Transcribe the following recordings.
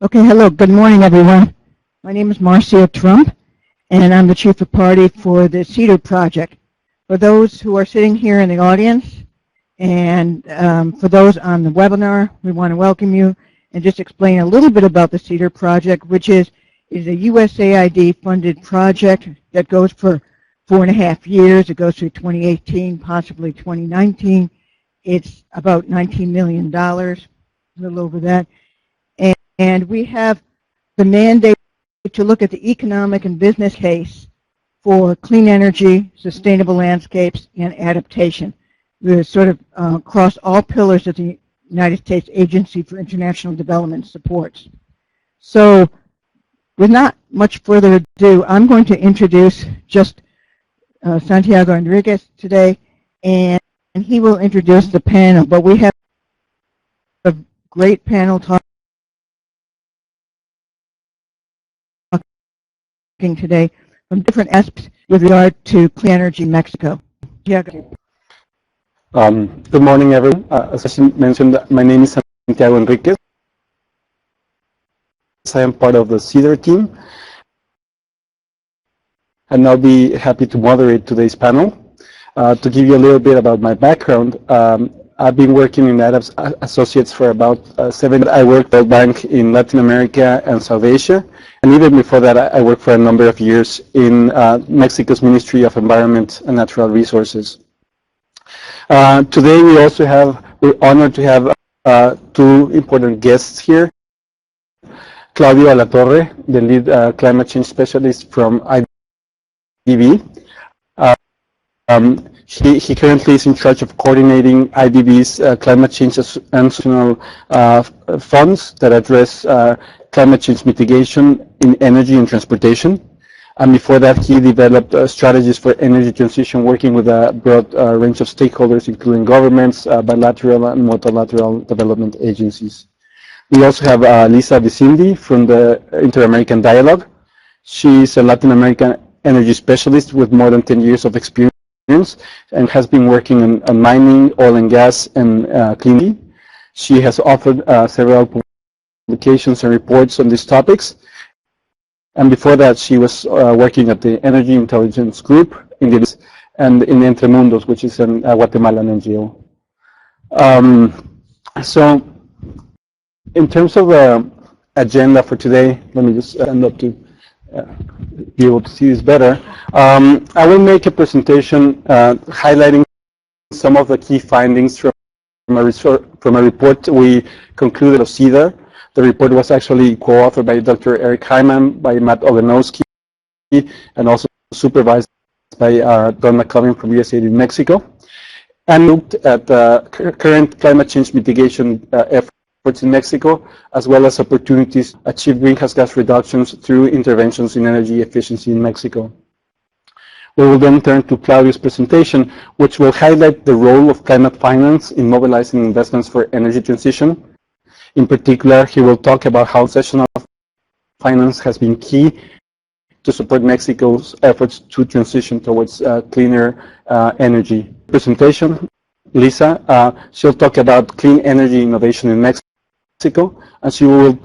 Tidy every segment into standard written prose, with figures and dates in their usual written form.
Okay, hello, good morning everyone. My name is Marcia Trump and I'm the Chief of Party for the CEADIR project. For those who are sitting here in the audience and for those on the webinar, we want to welcome you and just explain a little bit about the CEADIR project, which is a USAID funded project that goes for 4.5 years. It goes through 2018, possibly 2019. It's about $19 million, a little over that. And we have the mandate to look at the economic and business case for clean energy, sustainable landscapes, and adaptation. We're sort of across all pillars that the United States Agency for International Development supports. So with not much further ado, I'm going to introduce just Santiago Enriquez today, and he will introduce the panel. But we have a great panel talking today from different aspects with regard to clean energy in Mexico. Good morning, everyone. As I mentioned, my name is Santiago Enriquez. I am part of the CEADIR team, and I'll be happy to moderate today's panel. To give you a little bit about my background, I've been working in Adams Associates for about 7 years. I worked at a bank in Latin America and South Asia, and even before that, I worked for a number of years in Mexico's Ministry of Environment and Natural Resources. Today, we're honored to have two important guests here. Claudio Alatorre, the lead climate change specialist from IDB. He currently is in charge of coordinating IDB's climate change and national funds that address climate change mitigation in energy and transportation. And before that, he developed strategies for energy transition, working with a broad range of stakeholders, including governments, bilateral and multilateral development agencies. We also have Lisa Vicindi from the Inter-American Dialogue. She's a Latin American energy specialist with more than 10 years of experience and has been working on mining, oil and gas, and clean energy. She has authored several publications and reports on these topics. And before that, she was working at the Energy Intelligence Group in the and in Entre Mundos, which is a Guatemalan NGO. So, in terms of the agenda for today, let me just stand up to be able to see this better. I will make a presentation highlighting some of the key findings from a report we concluded of CEADIR. The report was actually co-authored by Dr. Eric Hyman, by Matt Oganowski, and also supervised by Don McCovin from USAID in Mexico, and looked at current climate change mitigation efforts in Mexico, as well as opportunities to achieve greenhouse gas reductions through interventions in energy efficiency in Mexico. We will then turn to Claudio's presentation, which will highlight the role of climate finance in mobilizing investments for energy transition. In particular, he will talk about how concessional finance has been key to support Mexico's efforts to transition towards cleaner energy. Presentation, Lisa, she'll talk about clean energy innovation in Mexico, and she will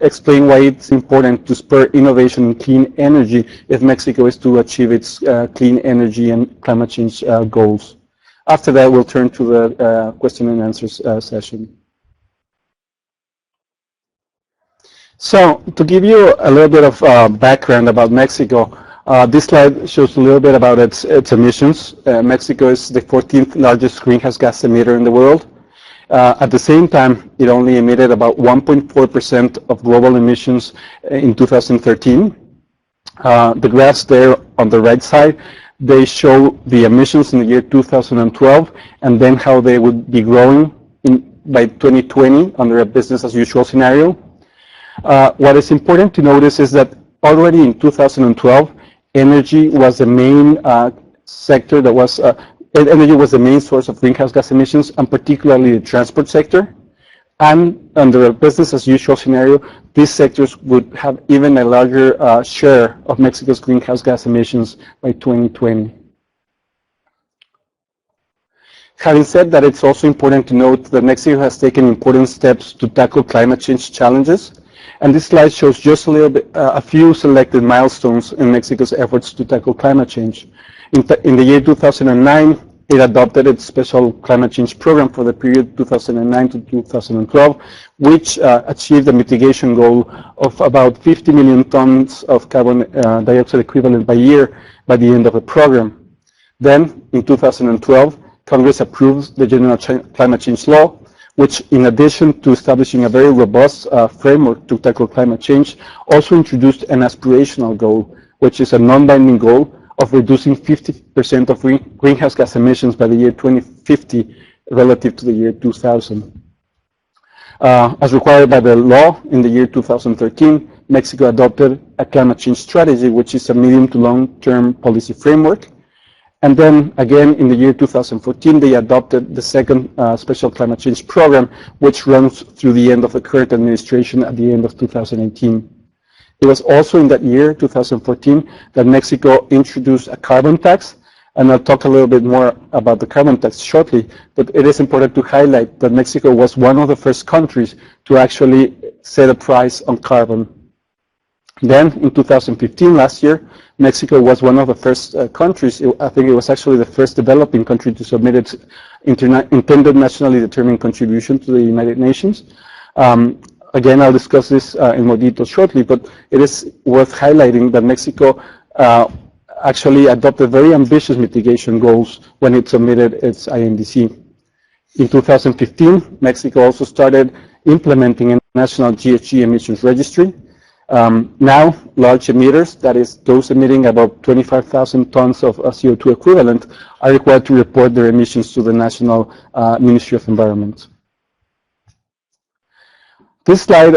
explain why it's important to spur innovation in clean energy if Mexico is to achieve its clean energy and climate change goals. After that, we'll turn to the question and answers session. So, to give you a little bit of background about Mexico, this slide shows a little bit about its emissions. Mexico is the 14th largest greenhouse gas emitter in the world. At the same time, it only emitted about 1.4% of global emissions in 2013. The graphs there on the right side, they show the emissions in the year 2012 and then how they would be growing by 2020 under a business as usual scenario. What is important to notice is that already in 2012, energy was the main sector that was, energy was the main source of greenhouse gas emissions, and particularly the transport sector. And under a business as usual scenario, these sectors would have even a larger share of Mexico's greenhouse gas emissions by 2020. Having said that, it's also important to note that Mexico has taken important steps to tackle climate change challenges. And this slide shows just a little bit, a few selected milestones in Mexico's efforts to tackle climate change. In the year 2009, it adopted its special climate change program for the period 2009 to 2012, which achieved a mitigation goal of about 50 million tons of carbon dioxide equivalent by year by the end of the program. Then, in 2012, Congress approved the General Climate Change Law, which, in addition to establishing a very robust framework to tackle climate change, also introduced an aspirational goal, which is a non-binding goal of reducing 50% of greenhouse gas emissions by the year 2050 relative to the year 2000. As required by the law, in the year 2013, Mexico adopted a climate change strategy, which is a medium to long-term policy framework. And then again, in the year 2014, they adopted the second special climate change program, which runs through the end of the current administration at the end of 2018. It was also in that year, 2014, that Mexico introduced a carbon tax, and I'll talk a little bit more about the carbon tax shortly, but it is important to highlight that Mexico was one of the first countries to actually set a price on carbon. Then, in 2015, last year, Mexico was one of the first countries, I think it was actually the first developing country to submit its intended nationally determined contribution to the United Nations. Again, I'll discuss this in more detail shortly, but it is worth highlighting that Mexico actually adopted very ambitious mitigation goals when it submitted its INDC. In 2015, Mexico also started implementing a national GHG emissions registry. Now, large emitters, that is, those emitting about 25,000 tons of CO2 equivalent, are required to report their emissions to the National Ministry of Environment. This slide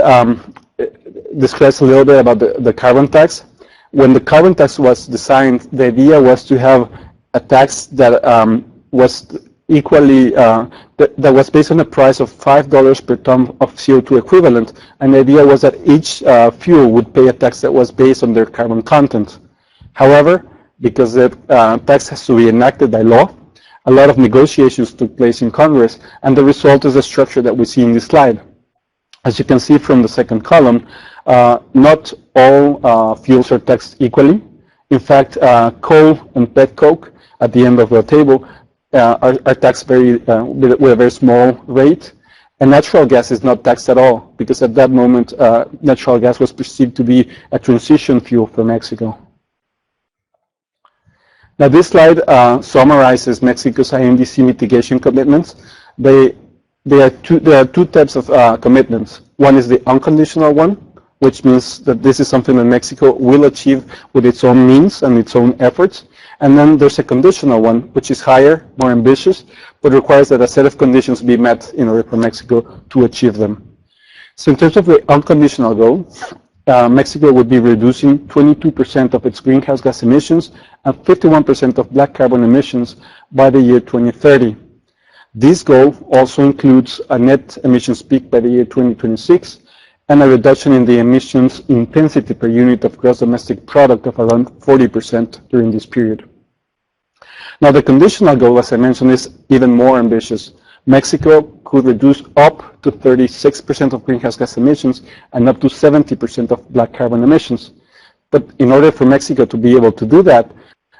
describes a little bit about the carbon tax. When the carbon tax was designed, the idea was to have a tax that was equally, that was based on a price of $5 per ton of CO2 equivalent. And the idea was that each fuel would pay a tax that was based on their carbon content. However, because the tax has to be enacted by law, a lot of negotiations took place in Congress, and the result is the structure that we see in this slide. As you can see from the second column, not all fuels are taxed equally. In fact, coal and petcoke at the end of the table are taxed with a very small rate, and natural gas is not taxed at all, because at that moment, natural gas was perceived to be a transition fuel for Mexico. Now, this slide summarizes Mexico's INDC mitigation commitments. There are two types of commitments. One is the unconditional one, which means that this is something that Mexico will achieve with its own means and its own efforts. And then there's a conditional one, which is higher, more ambitious, but requires that a set of conditions be met in order for Mexico to achieve them. So in terms of the unconditional goal, Mexico would be reducing 22% of its greenhouse gas emissions and 51% of black carbon emissions by the year 2030. This goal also includes a net emissions peak by the year 2026 and a reduction in the emissions intensity per unit of gross domestic product of around 40% during this period. Now, the conditional goal, as I mentioned, is even more ambitious. Mexico could reduce up to 36% of greenhouse gas emissions and up to 70% of black carbon emissions. But in order for Mexico to be able to do that,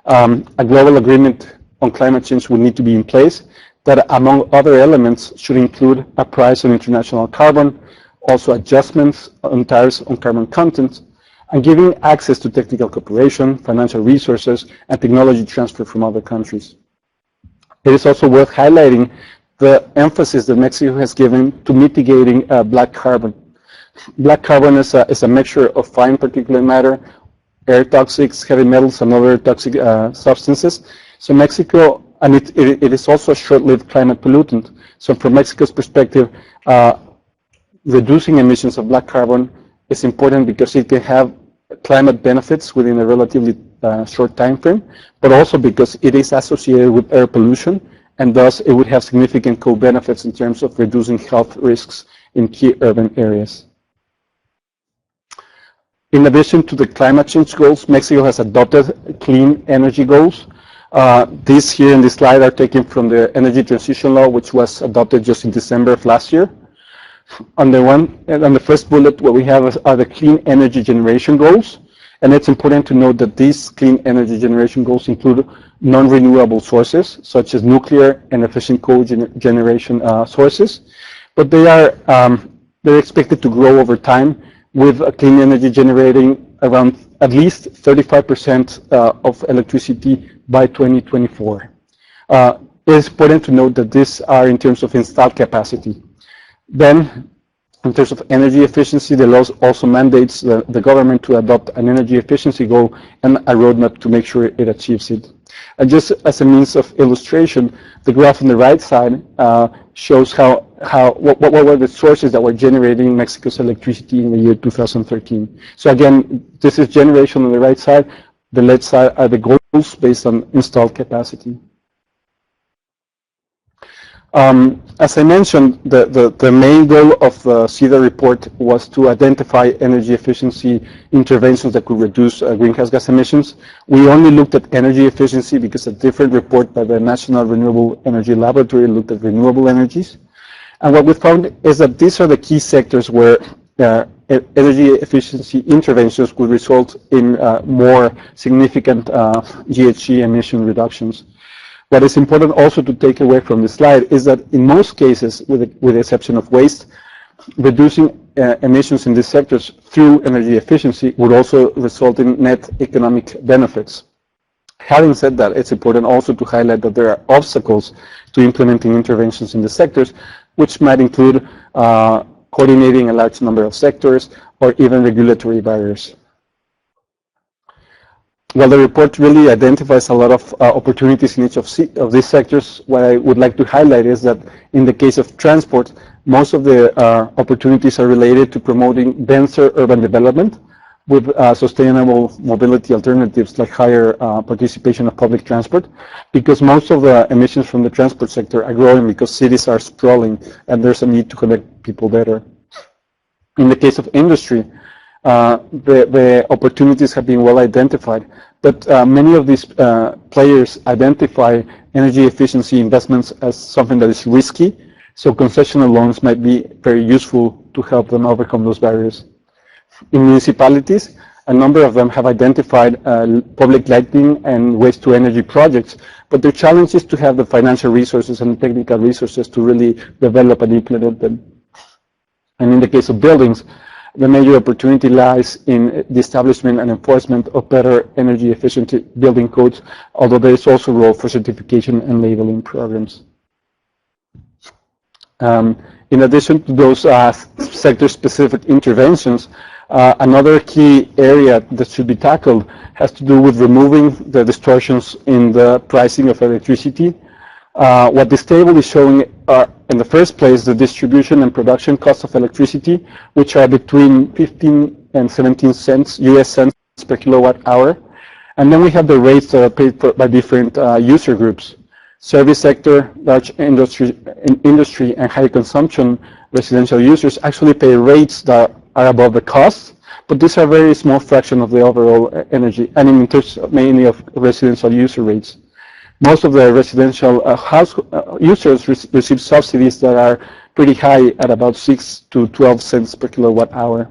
a global agreement on climate change will need to be in place that, among other elements, should include a price on international carbon, also adjustments on tariffs on carbon content, and giving access to technical cooperation, financial resources, and technology transfer from other countries. It is also worth highlighting the emphasis that Mexico has given to mitigating black carbon. Black carbon is a mixture of fine particulate matter, air toxics, heavy metals, and other toxic substances. So Mexico, and it is also a short-lived climate pollutant. So from Mexico's perspective, reducing emissions of black carbon is important because it can have climate benefits within a relatively short time frame, but also because it is associated with air pollution, and thus it would have significant co-benefits in terms of reducing health risks in key urban areas. In addition to the climate change goals, Mexico has adopted clean energy goals. These here in this slide are taken from the Energy Transition Law, which was adopted just in December of last year. On the first bullet, what we have are the clean energy generation goals. And it's important to note that these clean energy generation goals include non-renewable sources, such as nuclear and efficient cogeneration sources. But they're expected to grow over time, with clean energy generating around at least 35% of electricity by 2024. It's important to note that these are in terms of installed capacity. Then, in terms of energy efficiency, the law also mandates the government to adopt an energy efficiency goal and a roadmap to make sure it achieves it. And just as a means of illustration, the graph on the right side shows what were the sources that were generating Mexico's electricity in the year 2013. So again, this is generation on the right side. The left side are the goals based on installed capacity. As I mentioned, the main goal of the CEADIR report was to identify energy efficiency interventions that could reduce greenhouse gas emissions. We only looked at energy efficiency because a different report by the National Renewable Energy Laboratory looked at renewable energies. And what we found is that these are the key sectors where energy efficiency interventions could result in more significant GHG emission reductions. What is important also to take away from the slide is that in most cases, with the exception of waste, reducing emissions in these sectors through energy efficiency would also result in net economic benefits. Having said that, it's important also to highlight that there are obstacles to implementing interventions in the sectors, which might include coordinating a large number of sectors or even regulatory barriers. While the report really identifies a lot of opportunities in each of these sectors, what I would like to highlight is that in the case of transport, most of the opportunities are related to promoting denser urban development with sustainable mobility alternatives like higher participation of public transport, because most of the emissions from the transport sector are growing because cities are sprawling and there's a need to connect people better. In the case of industry, the opportunities have been well identified, but many of these players identify energy efficiency investments as something that is risky, so concessional loans might be very useful to help them overcome those barriers. In municipalities, a number of them have identified public lighting and waste-to-energy projects, but their challenge is to have the financial resources and the technical resources to really develop and implement them. And in the case of buildings, the major opportunity lies in the establishment and enforcement of better energy efficient building codes, although there is also a role for certification and labeling programs. In addition to those sector-specific interventions, another key area that should be tackled has to do with removing the distortions in the pricing of electricity. What this table is showing are, in the first place, the distribution and production costs of electricity, which are between 15 and 17 cents, US cents per kilowatt hour. And then we have the rates that are paid by different user groups. Service sector, large industry and high consumption residential users actually pay rates that are above the cost, but these are a very small fraction of the overall energy, and in terms mainly of residential user rates. Most of the residential users receive subsidies that are pretty high at about 6 to 12 cents per kilowatt hour.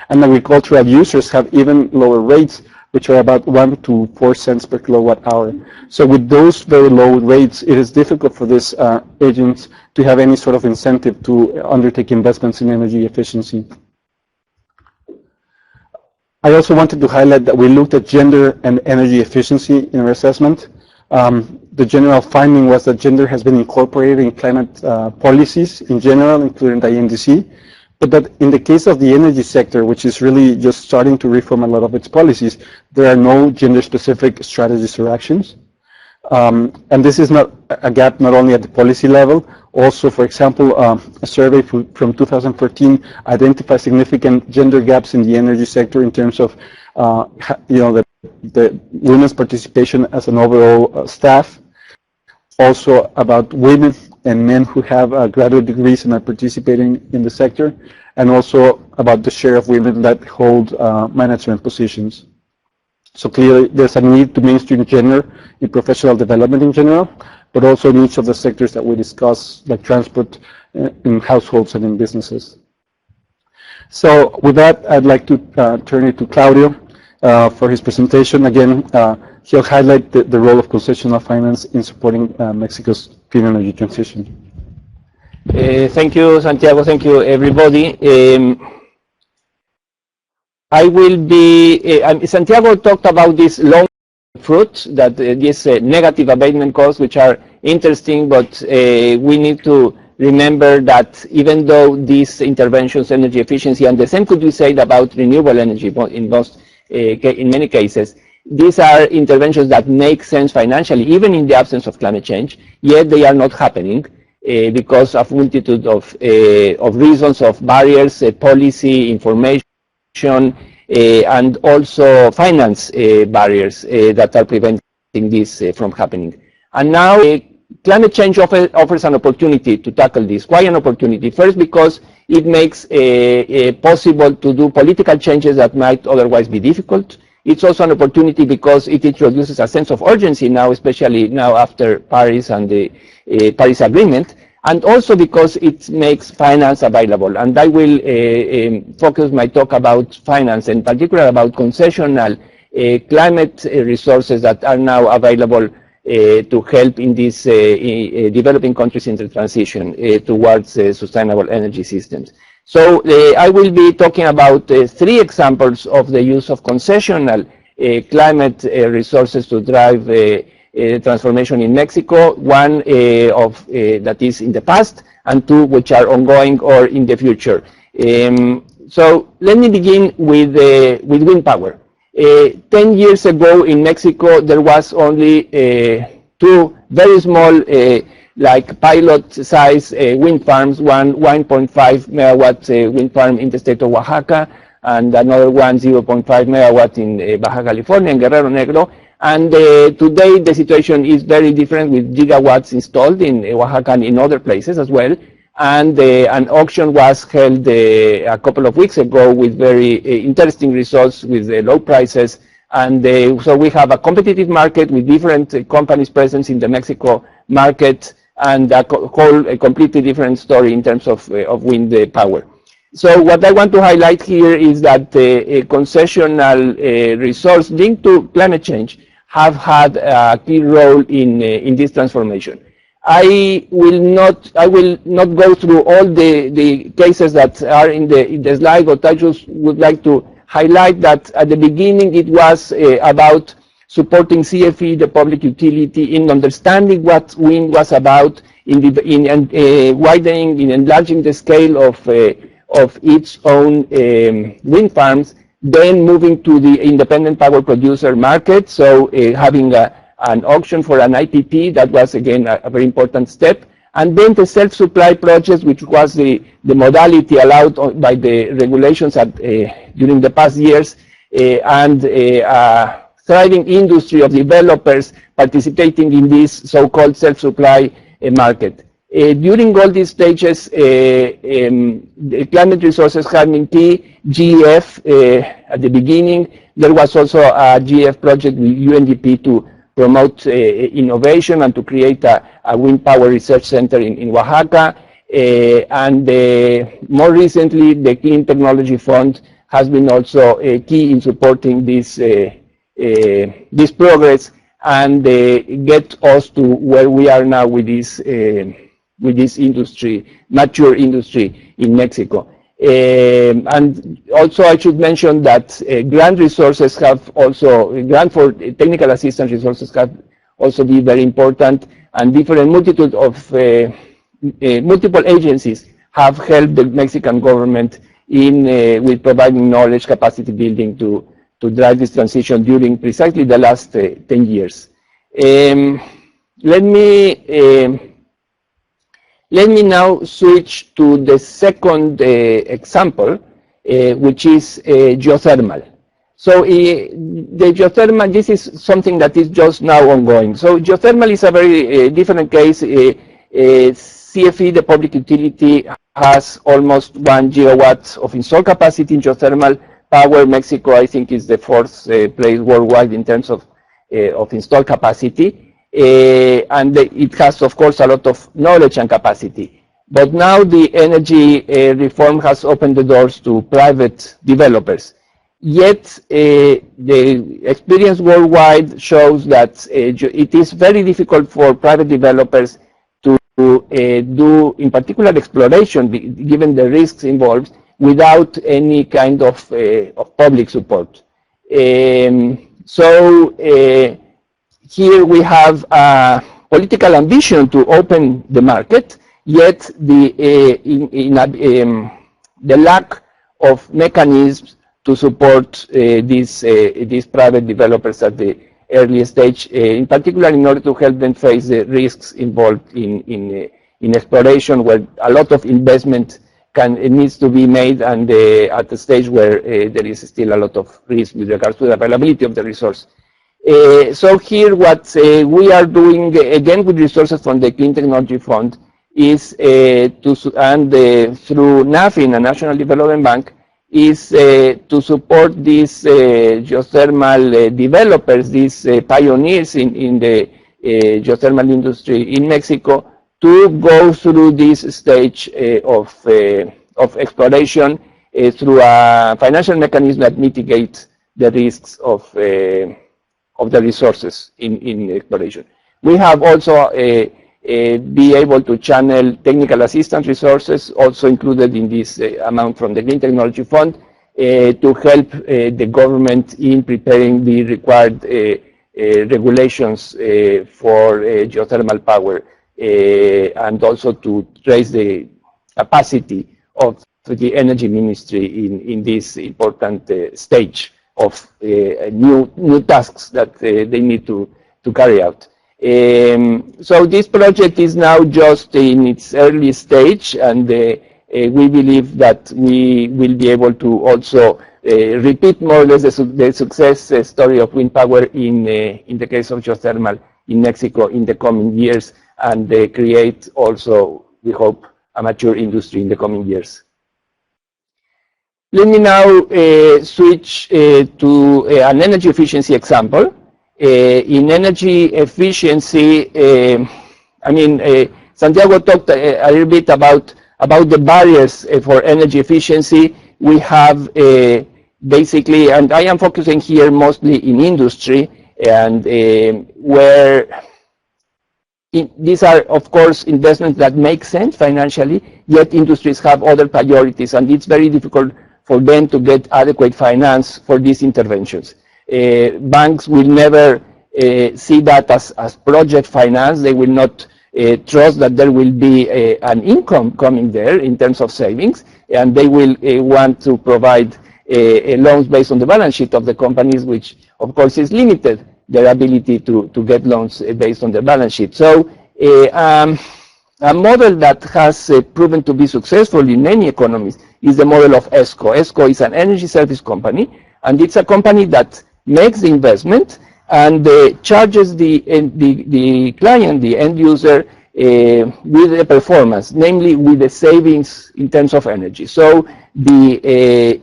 And agricultural users have even lower rates, which are about 1 to 4 cents per kilowatt hour. So with those very low rates, it is difficult for these agents to have any sort of incentive to undertake investments in energy efficiency. I also wanted to highlight that we looked at gender and energy efficiency in our assessment. The general finding was that gender has been incorporated in climate policies in general, including the INDC, but that in the case of the energy sector, which is really just starting to reform a lot of its policies, there are no gender-specific strategies or actions. And this is not a gap not only at the policy level, also, for example, a survey from 2014 identified significant gender gaps in the energy sector in terms of, the women's participation as an overall staff, also about women and men who have graduate degrees and are participating in the sector, and also about the share of women that hold management positions. So clearly there's a need to mainstream gender in professional development in general, but also in each of the sectors that we discussed, like transport, in households and in businesses. So with that, I'd like to turn it to Claudio for his presentation. Again, he'll highlight the role of concessional finance in supporting Mexico's clean energy transition. Thank you, Santiago. Thank you, everybody. I will be, Santiago talked about this long fruit, that these negative abatement costs, which are interesting, but we need to remember that even though these interventions, energy efficiency, and the same could be said about renewable energy in many cases, these are interventions that make sense financially, even in the absence of climate change, yet they are not happening because of multitude of reasons, of barriers, policy, information, and also finance barriers that are preventing this from happening. And now climate change offers an opportunity to tackle this. Why an opportunity? First, because it makes possible to do political changes that might otherwise be difficult. It's also an opportunity because it introduces a sense of urgency now, especially now after Paris and the Paris Agreement, and also because it makes finance available. And I will focus my talk about finance, in particular about concessional climate resources that are now available to help in these developing countries in the transition towards sustainable energy systems. So I will be talking about 3 examples of the use of concessional climate resources to drive transformation in Mexico, one that is in the past, and 2 which are ongoing or in the future. So let me begin with wind power. 10 years ago in Mexico, there was only 2 very small, like pilot-size wind farms, one 1.5 megawatt wind farm in the state of Oaxaca, and another one 0.5 megawatt in Baja California, in Guerrero Negro. And today the situation is very different, with gigawatts installed in Oaxaca and in other places as well. And an auction was held a couple of weeks ago with very interesting results, with low prices. And so we have a competitive market with different companies present in the Mexico market, and a completely different story in terms of wind power. So what I want to highlight here is that a concessional resource linked to climate change have had a key role in this transformation. I will not go through all the cases that are in the slide, but I just would like to highlight that at the beginning it was about supporting CFE, the public utility, in understanding what wind was about, in widening, in enlarging the scale of its own wind farms, then moving to the independent power producer market, so having an auction for an IPP, that was again a very important step, and then the self-supply projects, which was the modality allowed by the regulations during the past years, and thriving industry of developers participating in this so-called self-supply market. During all these stages, the climate resources have been key. GEF at the beginning, there was also a GEF project with UNDP to promote innovation and to create a wind power research center in Oaxaca. And more recently, the Clean Technology Fund has been also key in supporting this progress and get us to where we are now with this industry, mature industry in Mexico. And also I should mention that grant resources have also, grant for technical assistance resources have also been very important, and different multitude of multiple agencies have helped the Mexican government in with providing knowledge, capacity building to drive this transition during precisely the last 10 years. Let me now switch to the second example, which is geothermal. So the geothermal, this is something that is just now ongoing. So geothermal is a very different case. CFE, the public utility, has almost 1 gigawatt of installed capacity in geothermal power. Mexico, I think, is the 4th place worldwide in terms of installed capacity. and it has, of course, a lot of knowledge and capacity. But now the energy reform has opened the doors to private developers. Yet the experience worldwide shows that it is very difficult for private developers to do, in particular, exploration, given the risks involved, without any kind of public support. So here we have a political ambition to open the market, yet the lack of mechanisms to support these private developers at the early stage, in particular in order to help them face the risks involved in exploration, where a lot of investment needs to be made, and at the stage where there is still a lot of risk with regards to the availability of the resource. So here what we are doing, again with resources from the Clean Technology Fund, is through NAFIN, the National Development Bank, is to support these geothermal developers, these pioneers in the geothermal industry in Mexico, to go through this stage of exploration through a financial mechanism that mitigates the risks of the resources in exploration. We have also be able to channel technical assistance resources, also included in this amount from the Green Technology Fund, to help the government in preparing the required regulations for geothermal power, and also to raise the capacity of the energy ministry in this important stage of new tasks that they need to carry out. So this project is now just in its early stage, and we believe that we will be able to also repeat more or less the success story of wind power in the case of geothermal in Mexico in the coming years, and create also, we hope, a mature industry in the coming years. Let me now switch to an energy efficiency example. In energy efficiency, Santiago talked a little bit about the barriers for energy efficiency. We have basically, and I am focusing here mostly in industry, and where these are, of course, investments that make sense financially, yet industries have other priorities, and it's very difficult for them to get adequate finance for these interventions. Banks will never see that as project finance. They will not trust that there will be an income coming there in terms of savings, and they will want to provide loans based on the balance sheet of the companies, which of course is limited, their ability to get loans based on their balance sheet. So a model that has proven to be successful in many economies is the model of ESCO. ESCO is an energy service company, and it's a company that makes the investment and charges the client, the end user, with the performance, namely with the savings in terms of energy. So the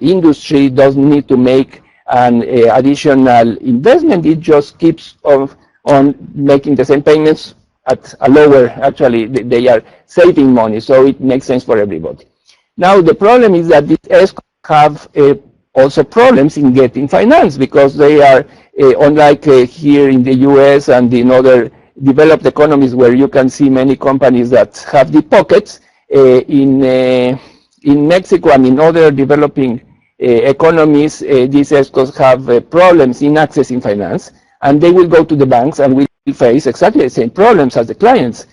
industry doesn't need to make an additional investment. It just keeps on making the same payments at a lower, actually they are saving money, so it makes sense for everybody. Now the problem is that these ESCOs have also problems in getting finance, because they are, unlike here in the US and in other developed economies where you can see many companies that have deep pockets, in Mexico and in other developing economies, these ESCOs have problems in accessing finance, and they will go to the banks and will face exactly the same problems as the clients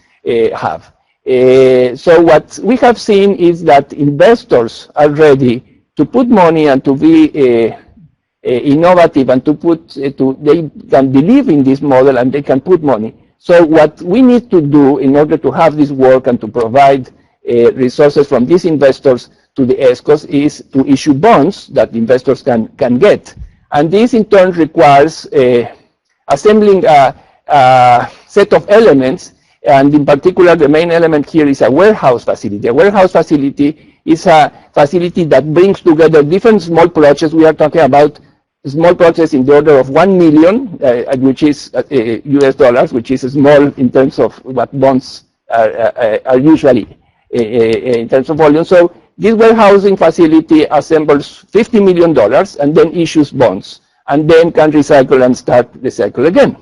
have. So what we have seen is that investors are ready to put money and to be innovative, and they can believe in this model and they can put money. So what we need to do in order to have this work and to provide resources from these investors to the ESCOs is to issue bonds that investors can get. And this in turn requires assembling a set of elements, and in particular the main element here is a warehouse facility. A warehouse facility is a facility that brings together different small projects. We are talking about small projects in the order of 1 million, which is US dollars, which is small in terms of what bonds are usually in terms of volume. So this warehousing facility assembles $50 million and then issues bonds, and then can recycle and start the cycle again.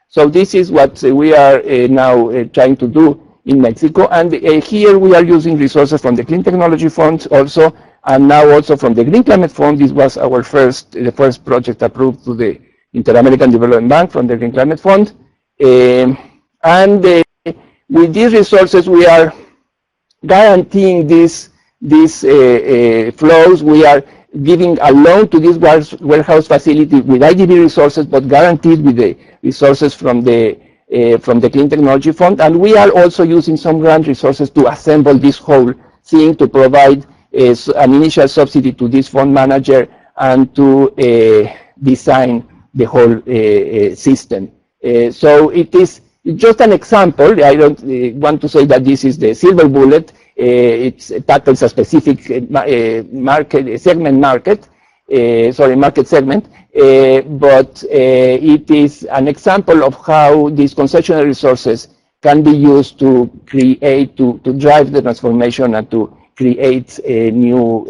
So this is what we are now trying to do in Mexico. And here we are using resources from the Clean Technology Fund also, and now also from the Green Climate Fund. This was our the first project approved to the Inter-American Development Bank from the Green Climate Fund. And with these resources, we are guaranteeing these flows. We are giving a loan to this warehouse facility with IDB resources, but guaranteed with the resources from the Clean Technology Fund. And we are also using some grant resources to assemble this whole thing, to provide an initial subsidy to this fund manager and to design the whole system. So it is just an example. I don't want to say that this is the silver bullet. It tackles a specific market segment, but it is an example of how these concessional resources can be used to create, to drive the transformation and to create new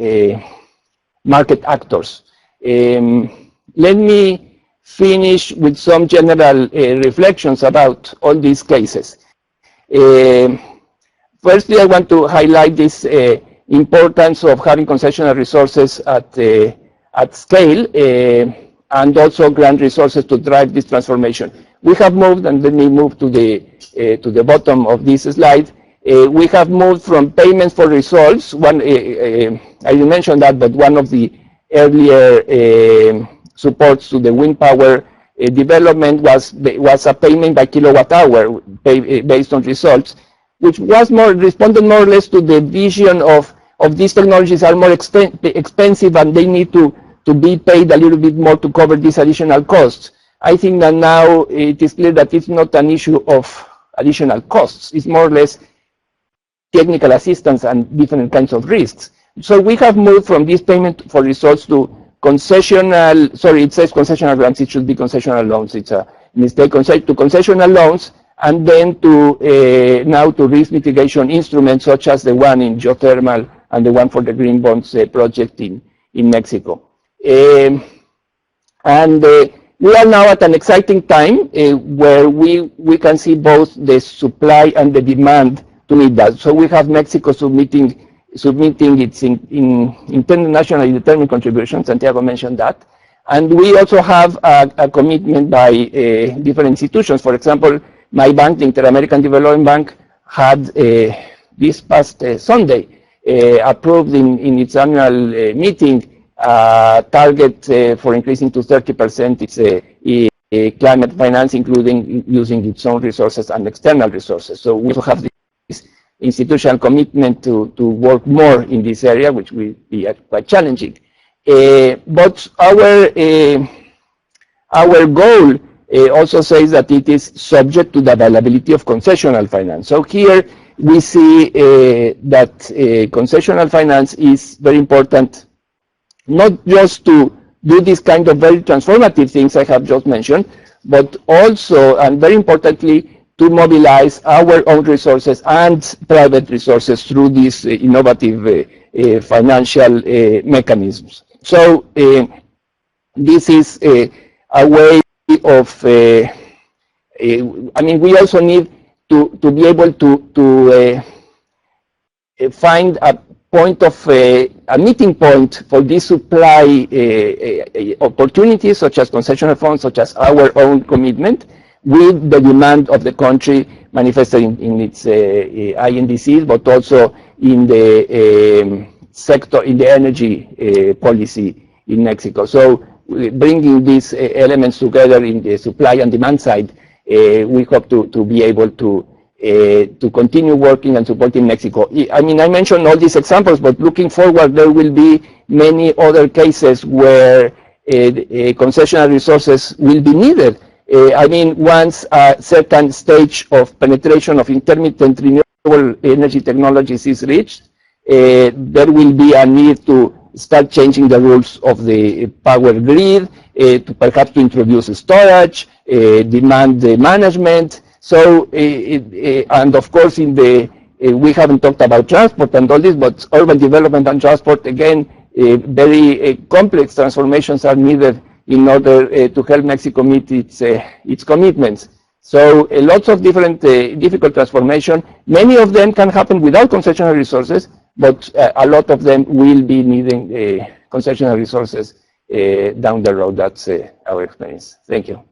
market actors. Let me finish with some general reflections about all these cases. Firstly, I want to highlight this importance of having concessional resources at scale and also grant resources to drive this transformation. We have moved, and let me move to the bottom of this slide. We have moved from payments for results. I didn't mention that, but one of the earlier supports to the wind power development was a payment by kilowatt hour based on results, which was responded more or less to the vision of these technologies are more expensive and they need to be paid a little bit more to cover these additional costs. I think that now it is clear that it's not an issue of additional costs. It's more or less technical assistance and different kinds of risks. So we have moved from this payment for results to concessional, sorry, it says concessional grants, it should be concessional loans. It's a mistake, to concessional loans, and then to now to risk mitigation instruments such as the one in geothermal and the one for the green bonds project in Mexico. And we are now at an exciting time where we can see both the supply and the demand to meet that. So we have Mexico submitting its internationally determined contributions. Santiago mentioned that. And we also have a commitment by different institutions. For example, my bank, the Inter-American Development Bank, had this past Sunday approved in its annual meeting target for increasing to 30% its climate finance, including using its own resources and external resources. So we also have this institutional commitment to work more in this area, which will be quite challenging. But our goal also says that it is subject to the availability of concessional finance. So here we see that concessional finance is very important, not just to do this kind of very transformative things I have just mentioned, but also, and very importantly, to mobilize our own resources and private resources through these innovative financial mechanisms. So this is a way of, I mean, we also need to be able to find a point of a meeting point for these supply opportunities, such as concessional funds, such as our own commitment, with the demand of the country manifested in its INDCs, but also in the sector, in the energy policy in Mexico. So bringing these elements together in the supply and demand side, we hope to be able to continue working and supporting Mexico. I mean, I mentioned all these examples, but looking forward, there will be many other cases where concessional resources will be needed. I mean, once a certain stage of penetration of intermittent renewable energy technologies is reached, there will be a need to start changing the rules of the power grid, to perhaps to introduce storage, demand management. So, and of course, in the we haven't talked about transport and all this, but urban development and transport, again, very complex transformations are needed in order to help Mexico meet its commitments. So lots of different difficult transformation. Many of them can happen without concessional resources, but a lot of them will be needing concessional resources down the road. That's our experience. Thank you.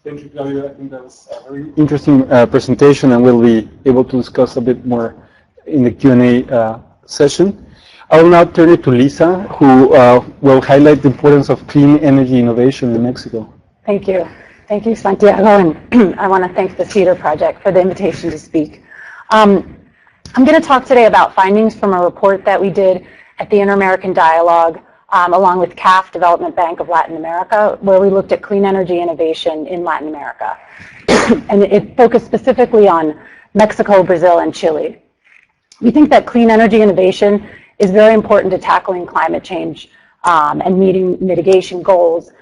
Thank you, Claudio. I think that was a very interesting presentation, and we'll be able to discuss a bit more in the Q&A session. I will now turn it to Lisa, who will highlight the importance of clean energy innovation in Mexico. Thank you. Thank you, Santiago, and I want to thank the CEADIR project for the invitation to speak. I'm going to talk today about findings from a report that we did at the Inter-American Dialogue, along with CAF, Development Bank of Latin America, where we looked at clean energy innovation in Latin America. And it focused specifically on Mexico, Brazil, and Chile. We think that clean energy innovation is very important to tackling climate change and meeting mitigation goals.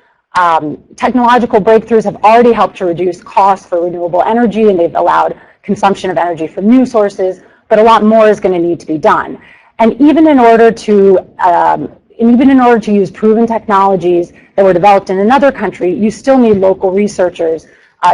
Technological breakthroughs have already helped to reduce costs for renewable energy, and they've allowed consumption of energy from new sources, but a lot more is going to need to be done. And even in order to use proven technologies that were developed in another country, you still need local researchers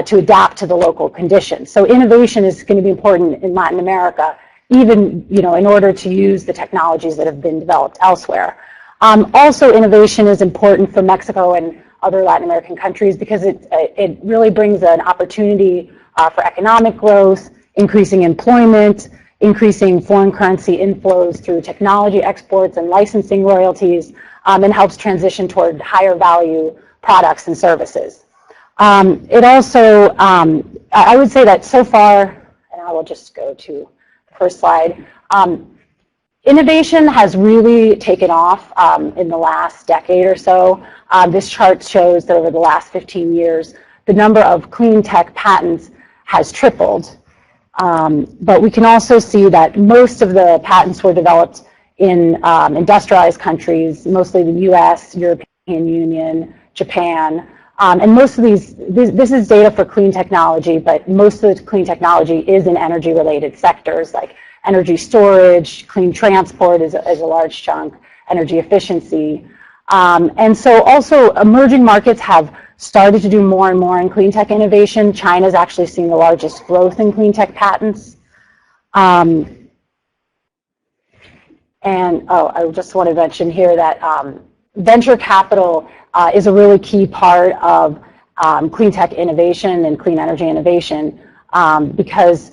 to adapt to the local conditions. So innovation is going to be important in Latin America, even in order to use the technologies that have been developed elsewhere. Also, innovation is important for Mexico and other Latin American countries because it really brings an opportunity for economic growth, increasing employment, increasing foreign currency inflows through technology exports and licensing royalties, and helps transition toward higher value products and services. It also, I would say that so far, and I will just go to the first slide, innovation has really taken off in the last decade or so. This chart shows that over the last 15 years, the number of clean tech patents has tripled. But we can also see that most of the patents were developed in industrialized countries, mostly the US, European Union, Japan. And most of this is data for clean technology, but most of the clean technology is in energy-related sectors like energy storage, clean transport is a large chunk, energy efficiency. And so also emerging markets have started to do more and more in clean tech innovation. China's actually seeing the largest growth in clean tech patents. And I just want to mention here that venture capital is a really key part of clean tech innovation and clean energy innovation because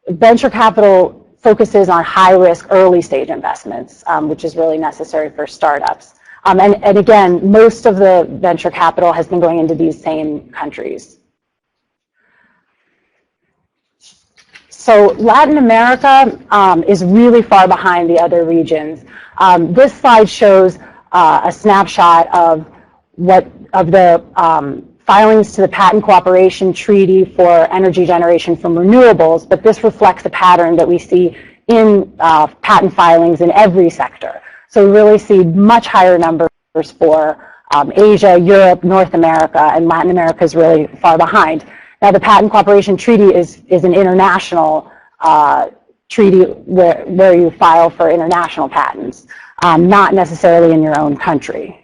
venture capital focuses on high-risk early-stage investments, which is really necessary for startups. And again, most of the venture capital has been going into these same countries. So Latin America is really far behind the other regions. This slide shows a snapshot of the filings to the Patent Cooperation Treaty for energy generation from renewables, but this reflects a pattern that we see in patent filings in every sector. So we really see much higher numbers for Asia, Europe, North America, and Latin America is really far behind. Now the Patent Cooperation Treaty is an international treaty where you file for international patents, not necessarily in your own country.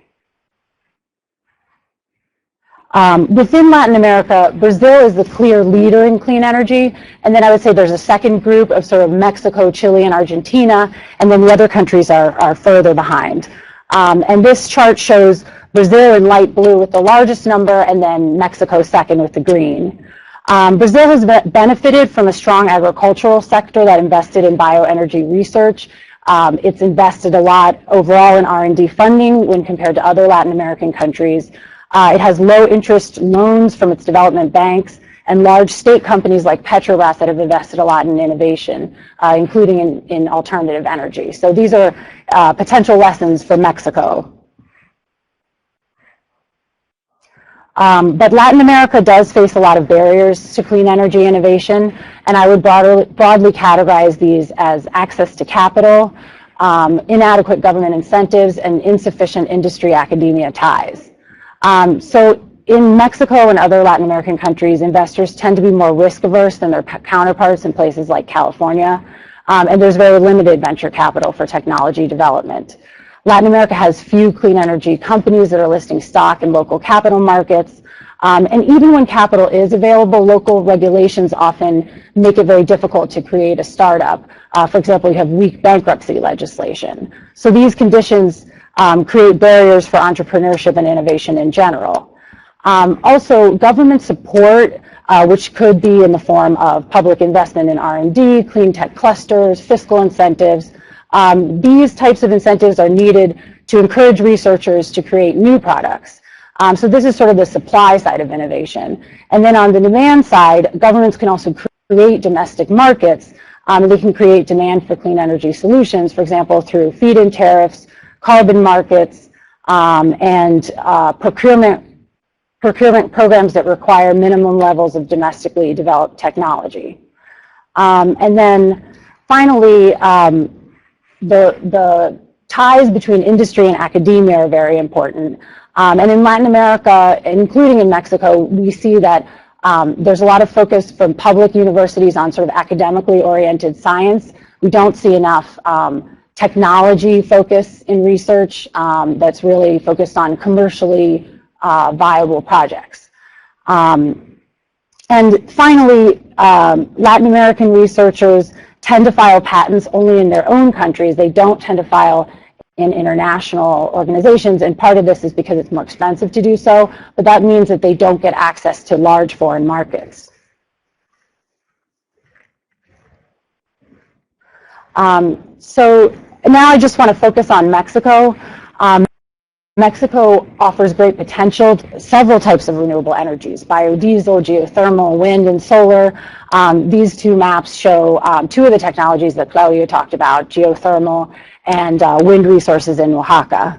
Within Latin America, Brazil is the clear leader in clean energy, and then I would say there's a second group of sort of Mexico, Chile, and Argentina, and then the other countries are further behind. And this chart shows Brazil in light blue with the largest number, and then Mexico second with the green. Brazil has benefited from a strong agricultural sector that invested in bioenergy research. It's invested a lot overall in R&D funding when compared to other Latin American countries. It has low interest loans from its development banks and large state companies like Petrobras that have invested a lot in innovation, including in alternative energy. So these are potential lessons for Mexico. But Latin America does face a lot of barriers to clean energy innovation, and I would broadly categorize these as access to capital, inadequate government incentives, and insufficient industry-academia ties. So in Mexico and other Latin American countries, investors tend to be more risk-averse than their counterparts in places like California, and there's very limited venture capital for technology development. Latin America has few clean energy companies that are listing stock in local capital markets, and even when capital is available, local regulations often make it very difficult to create a startup. For example, you have weak bankruptcy legislation. So these conditions create barriers for entrepreneurship and innovation in general. Also, government support, which could be in the form of public investment in R&D, clean tech clusters, fiscal incentives. These types of incentives are needed to encourage researchers to create new products. So this is sort of the supply side of innovation. And then on the demand side, governments can also create domestic markets. They can create demand for clean energy solutions, for example, through feed-in tariffs, carbon markets, and procurement programs that require minimum levels of domestically developed technology. And then finally, the ties between industry and academia are very important. And in Latin America, including in Mexico, we see that there's a lot of focus from public universities on sort of academically oriented science. We don't see enough technology focus in research that's really focused on commercially viable projects. And finally, Latin American researchers tend to file patents only in their own countries. They don't tend to file in international organizations, and part of this is because it's more expensive to do so, but that means that they don't get access to large foreign markets. So now I just want to focus on Mexico. Mexico offers great potential, several types of renewable energies, biodiesel, geothermal, wind, and solar. These two maps show two of the technologies that Claudio talked about, geothermal and wind resources in Oaxaca.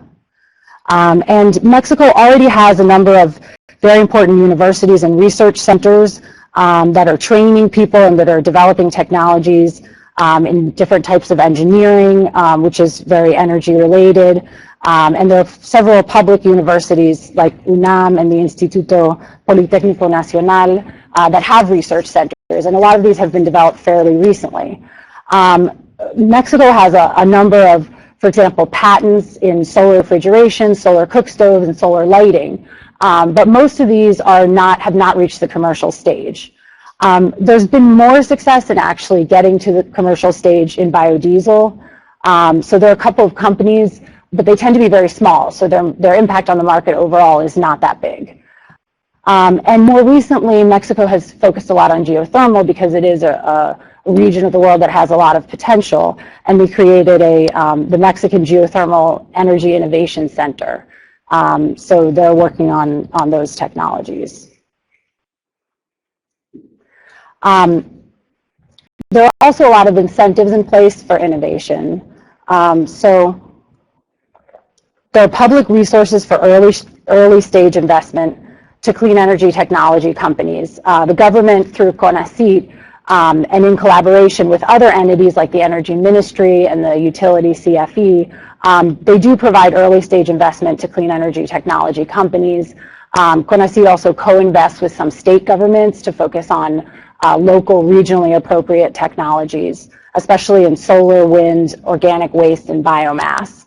And Mexico already has a number of very important universities and research centers that are training people and that are developing technologies in different types of engineering, which is very energy related. And there are several public universities like UNAM and the Instituto Politécnico Nacional that have research centers, and a lot of these have been developed fairly recently. Mexico has a number of, for example, patents in solar refrigeration, solar cook stoves, and solar lighting, but most of these have not reached the commercial stage. There's been more success in actually getting to the commercial stage in biodiesel. So there are a couple of companies, but they tend to be very small, so their impact on the market overall is not that big. And more recently, Mexico has focused a lot on geothermal because it is a region of the world that has a lot of potential, and we created the Mexican Geothermal Energy Innovation Center. So they're working on those technologies. There are also a lot of incentives in place for innovation. So there are public resources for early stage investment to clean energy technology companies. The government, through CONACYT, and in collaboration with other entities like the Energy Ministry and the utility CFE, they do provide early stage investment to clean energy technology companies. CONACYT also co-invests with some state governments to focus on local, regionally appropriate technologies, especially in solar, wind, organic waste, and biomass.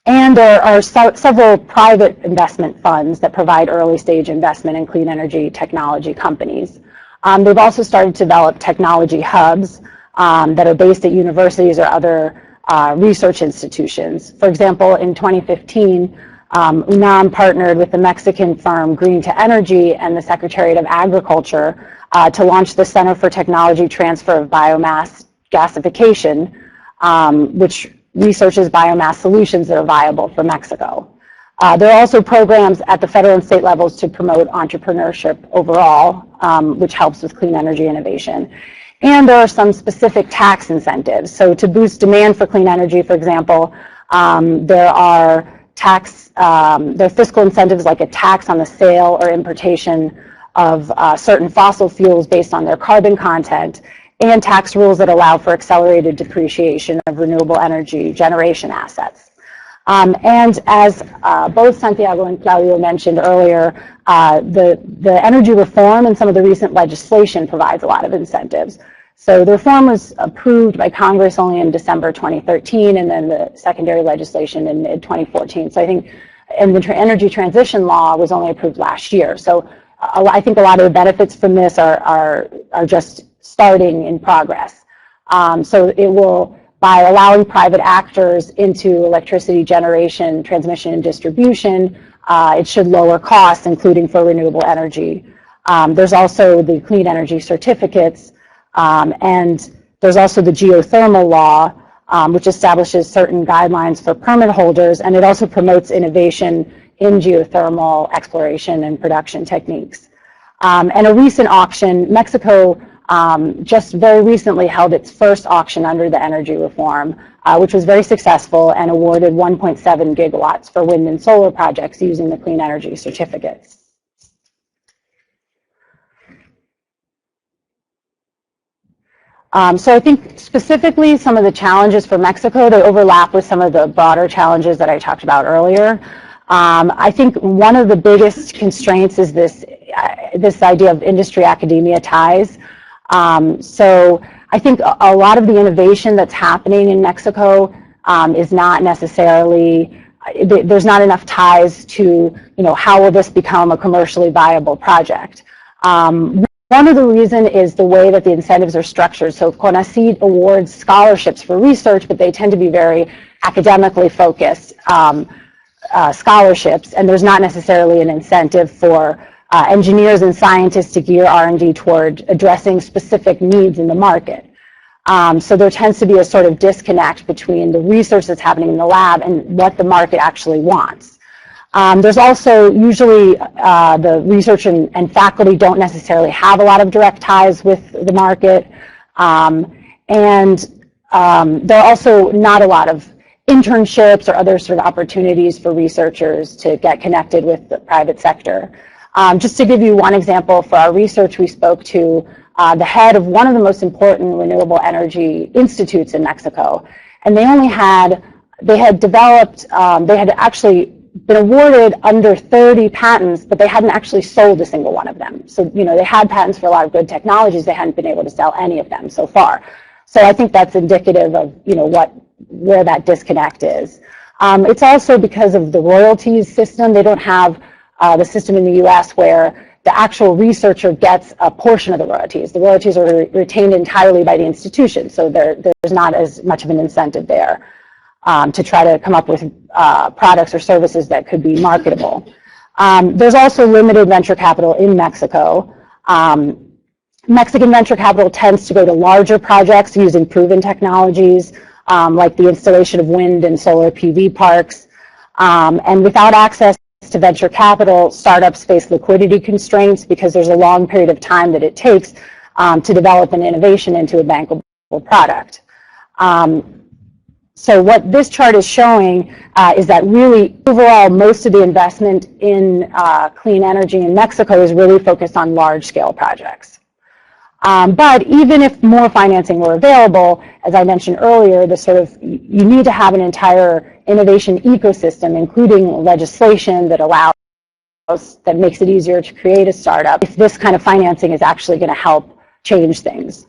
And there are several private investment funds that provide early stage investment in clean energy technology companies. They've also started to develop technology hubs that are based at universities or other research institutions. For example, in 2015, UNAM partnered with the Mexican firm Green to Energy and the Secretariat of Agriculture to launch the Center for Technology Transfer of Biomass Gasification, which researches biomass solutions that are viable for Mexico. There are also programs at the federal and state levels to promote entrepreneurship overall, which helps with clean energy innovation. And there are some specific tax incentives. So to boost demand for clean energy, for example, there are fiscal incentives like a tax on the sale or importation of certain fossil fuels based on their carbon content, and tax rules that allow for accelerated depreciation of renewable energy generation assets. And as both Santiago and Claudio mentioned earlier, the energy reform and some of the recent legislation provides a lot of incentives. So the reform was approved by Congress only in December 2013, and then the secondary legislation in mid-2014. So I think, and the energy transition law was only approved last year. So I think a lot of the benefits from this are just starting in progress. So it will, by allowing private actors into electricity generation, transmission, and distribution, it should lower costs, including for renewable energy. There's also the clean energy certificates, and there's also the geothermal law, which establishes certain guidelines for permit holders, and it also promotes innovation in geothermal exploration and production techniques. And a recent auction, Mexico just very recently held its first auction under the energy reform, which was very successful and awarded 1.7 gigawatts for wind and solar projects using the clean energy certificates. So I think specifically some of the challenges for Mexico, they overlap with some of the broader challenges that I talked about earlier. I think one of the biggest constraints is this idea of industry-academia ties. So I think a lot of the innovation that's happening in Mexico is not necessarily, there's not enough ties to, how will this become a commercially viable project. One of the reasons is the way that the incentives are structured. So CONACYT awards scholarships for research, but they tend to be very academically focused scholarships, and there's not necessarily an incentive for engineers and scientists to gear R&D toward addressing specific needs in the market. So there tends to be a sort of disconnect between the research that's happening in the lab and what the market actually wants. There's also usually the research and faculty don't necessarily have a lot of direct ties with the market, and there are also not a lot of internships or other sort of opportunities for researchers to get connected with the private sector. Just to give you one example, for our research, we spoke to the head of one of the most important renewable energy institutes in Mexico, and they had actually been awarded under 30 patents, but they hadn't actually sold a single one of them. So, they had patents for a lot of good technologies, they hadn't been able to sell any of them so far. So I think that's indicative of, where that disconnect is. It's also because of the royalties system. They don't have the system in the US where the actual researcher gets a portion of the royalties. The royalties are retained entirely by the institution, so there's not as much of an incentive there to try to come up with products or services that could be marketable. There's also limited venture capital in Mexico. Mexican venture capital tends to go to larger projects using proven technologies, like the installation of wind and solar PV parks. And without access to venture capital, startups face liquidity constraints because there's a long period of time that it takes to develop an innovation into a bankable product. So what this chart is showing is that really overall most of the investment in clean energy in Mexico is really focused on large-scale projects. But even if more financing were available, as I mentioned earlier, you need to have an entire innovation ecosystem, including legislation that makes it easier to create a startup, if this kind of financing is actually going to help change things.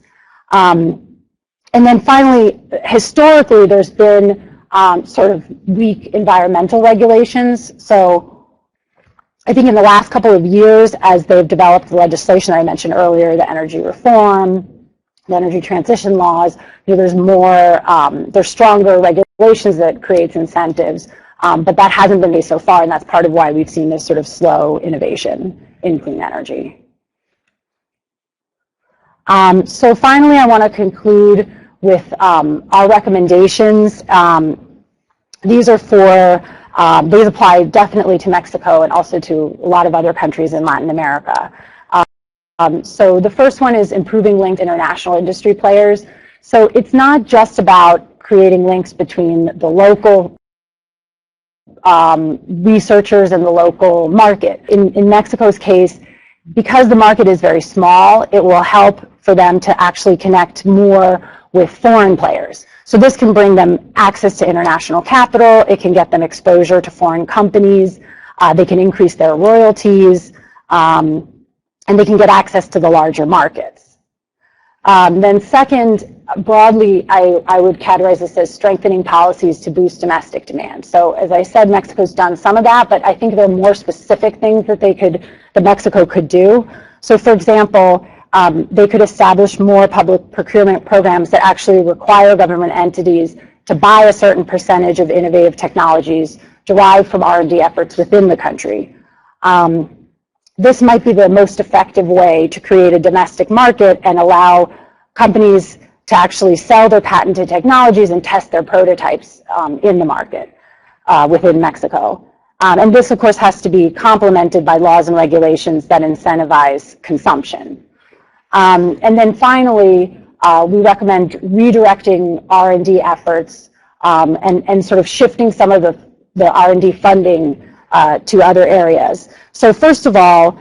And then finally, historically, there's been sort of weak environmental regulations. So I think in the last couple of years, as they've developed the legislation that I mentioned earlier, the energy reform, the energy transition laws, there's stronger regulations that creates incentives, but that hasn't been the case so far, and that's part of why we've seen this sort of slow innovation in clean energy. So finally, I want to conclude with our recommendations. These apply definitely to Mexico and also to a lot of other countries in Latin America. So the first one is improving links to international industry players. So it's not just about creating links between the local researchers and the local market. In Mexico's case, because the market is very small, it will help for them to actually connect more with foreign players. So this can bring them access to international capital, it can get them exposure to foreign companies, they can increase their royalties, and they can get access to the larger markets. Then second, broadly, I would categorize this as strengthening policies to boost domestic demand. So as I said, Mexico's done some of that, but I think there are more specific things that Mexico could do. So for example, they could establish more public procurement programs that actually require government entities to buy a certain percentage of innovative technologies derived from R&D efforts within the country. This might be the most effective way to create a domestic market and allow companies to actually sell their patented technologies and test their prototypes in the market within Mexico. And this, of course, has to be complemented by laws and regulations that incentivize consumption. And then finally, we recommend redirecting R&D efforts and sort of shifting some of the R&D funding to other areas. So first of all,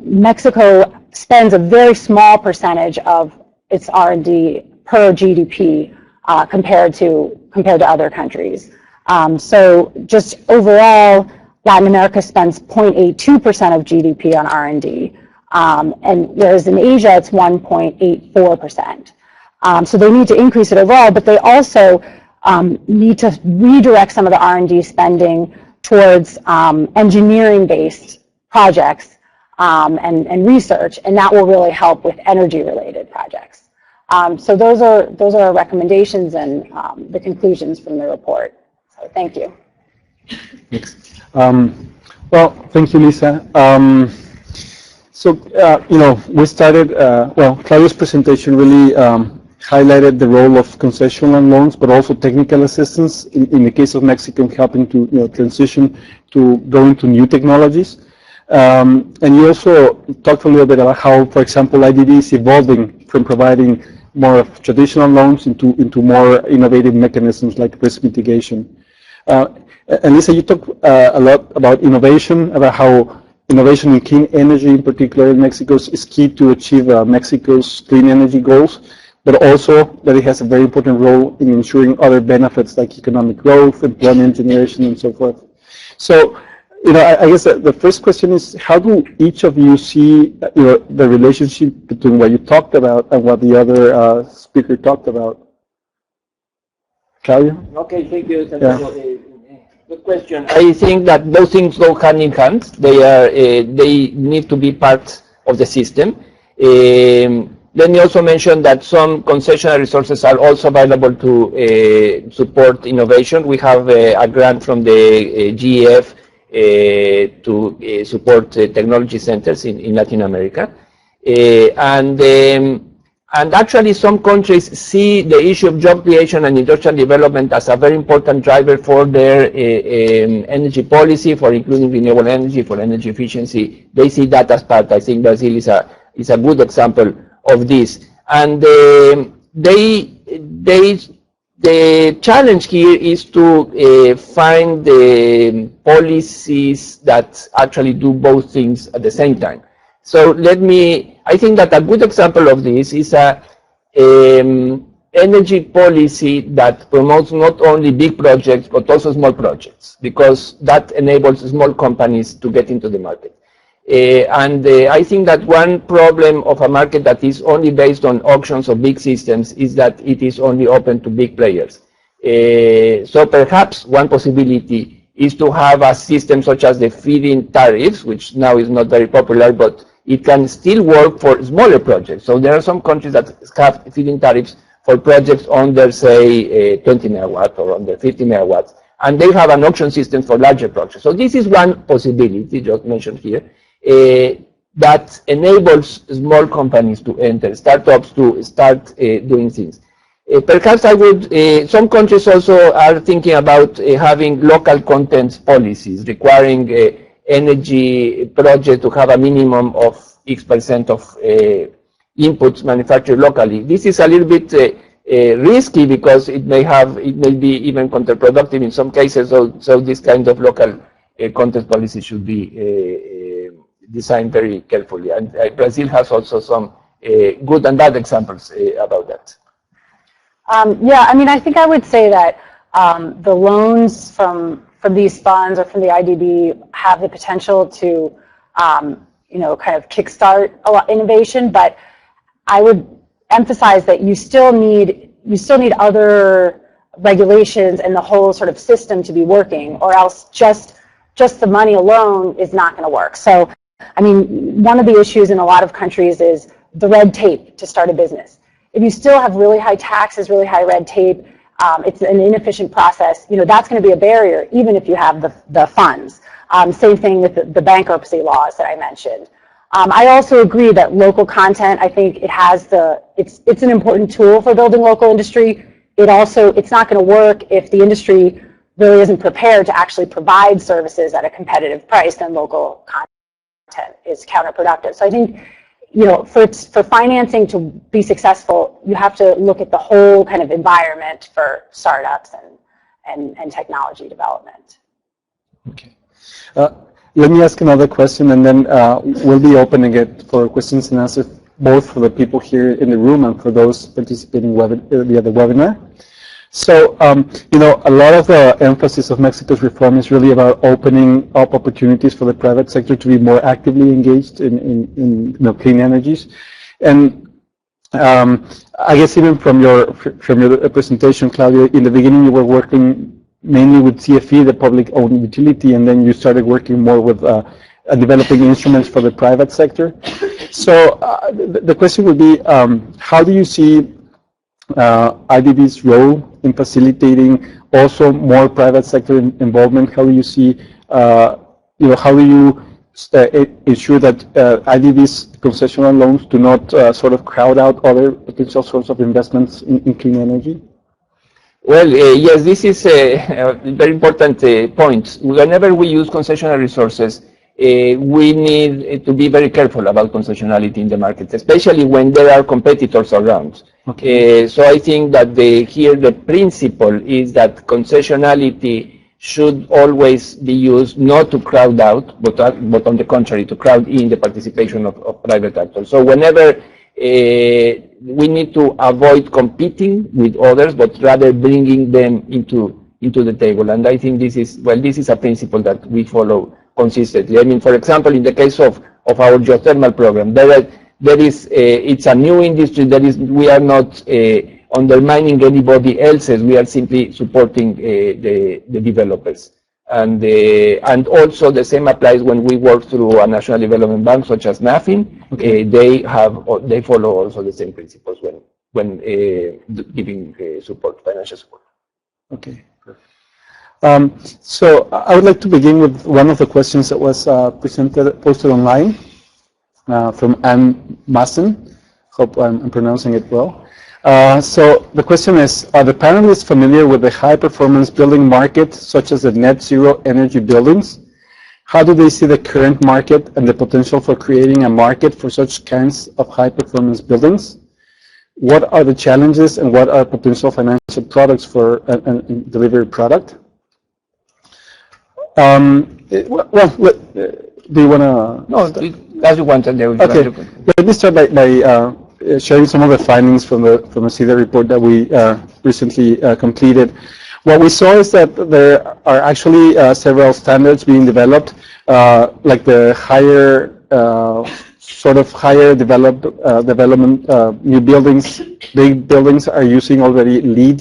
Mexico spends a very small percentage of its R&D per GDP compared to other countries. So just overall, Latin America spends 0.82% of GDP on R&D. And whereas in Asia, it's 1.84%. So they need to increase it overall, but they also need to redirect some of the R&D spending towards engineering-based projects and research, and that will really help with energy-related projects. So those are our recommendations and the conclusions from the report. So thank you. Thanks. Well, thank you, Lisa. So, we started, Claudio's presentation really highlighted the role of concessional loans, but also technical assistance in the case of Mexico, helping to transition to go into new technologies. And you also talked a little bit about how, for example, IDD is evolving from providing more of traditional loans into more innovative mechanisms like risk mitigation. And Lisa, you talked a lot about innovation, about how innovation in clean energy, in particular in Mexico, is key to achieve Mexico's clean energy goals, but also that it has a very important role in ensuring other benefits like economic growth, employment generation, and so forth. So, I guess the first question is, how do each of you see the relationship between what you talked about and what the other speaker talked about? Claudio? Okay, thank you, Santiago. Yeah. Good question. I think that those things go hand in hand. They need to be part of the system. Let me also mention that some concessional resources are also available to support innovation. We have a grant from the GEF to support technology centers in Latin America. And actually some countries see the issue of job creation and industrial development as a very important driver for their energy policy, for including renewable energy, for energy efficiency. They see that as part. I think Brazil is a good example of this. And the challenge here is to find the policies that actually do both things at the same time. So I think that a good example of this is a energy policy that promotes not only big projects, but also small projects, because that enables small companies to get into the market. I think that one problem of a market that is only based on auctions of big systems is that it is only open to big players. So perhaps one possibility is to have a system such as the feed-in tariffs, which now is not very popular, but it can still work for smaller projects. So there are some countries that have feed-in tariffs for projects under, say, 20 megawatts or under 50 megawatts, and they have an auction system for larger projects. So this is one possibility just mentioned here that enables small companies to enter, startups to start doing things. Perhaps I would, some countries also are thinking about having local content policies requiring energy project to have a minimum of X% of inputs manufactured locally. This is a little bit risky because it may be even counterproductive in some cases. So this kind of local content policy should be designed very carefully. And Brazil has also some good and bad examples about that. Yeah, I mean, I think I would say that the loans from these funds or from the IDB have the potential to, you know, kind of kickstart a lot innovation, but I would emphasize that you still need other regulations and the whole sort of system to be working, or else just the money alone is not going to work. So, I mean, one of the issues in a lot of countries is the red tape to start a business. If you still have really high taxes, really high red tape, it's an inefficient process, you know, that's going to be a barrier, even if you have the funds. Same thing with the bankruptcy laws that I mentioned. I also agree that local content, I think it has it's an important tool for building local industry. It's not going to work if the industry really isn't prepared to actually provide services at a competitive price, then local content is counterproductive. So I think, you know, for financing to be successful, you have to look at the whole kind of environment for startups and technology development. Okay. Let me ask another question, and then we'll be opening it for questions and answers, both for the people here in the room and for those participating via the webinar. So, you know, a lot of the emphasis of Mexico's reform is really about opening up opportunities for the private sector to be more actively engaged in you know, clean energies. And I guess even from your presentation, Claudio, in the beginning you were working mainly with CFE, the public-owned utility, and then you started working more with developing instruments for the private sector. So the question would be, how do you see IDB's role in facilitating also more private sector involvement? How do you see, you know, how do you ensure that IDB's concessional loans do not sort of crowd out other potential sources of investments in clean energy? Well, yes, this is a very important point. Whenever we use concessional resources, we need to be very careful about concessionality in the market, especially when there are competitors around. Okay. So I think that here the principle is that concessionality should always be used not to crowd out, but on the contrary, to crowd in the participation of private actors. So whenever we need to avoid competing with others, but rather bringing them into the table. And I think this is a principle that we follow consistently. I mean, for example, in the case of our geothermal program, it's a new industry. We are not undermining anybody else's. We are simply supporting the developers. And also the same applies when we work through a national development bank such as NAFIN. Okay. They follow also the same principles when giving support, financial support. Okay. So I would like to begin with one of the questions that was posted online from Anne Massen. Hope I'm pronouncing it well. So the question is, are the panelists familiar with the high-performance building market, such as the net zero energy buildings? How do they see the current market and the potential for creating a market for such kinds of high-performance buildings? What are the challenges and what are potential financial products for a delivered product? Do you want to? No, as you want. Okay. Let me start by sharing some of the findings from the CEADIR report that we recently completed. What we saw is that there are actually several standards being developed, like the higher development new buildings. Big buildings are using already LEED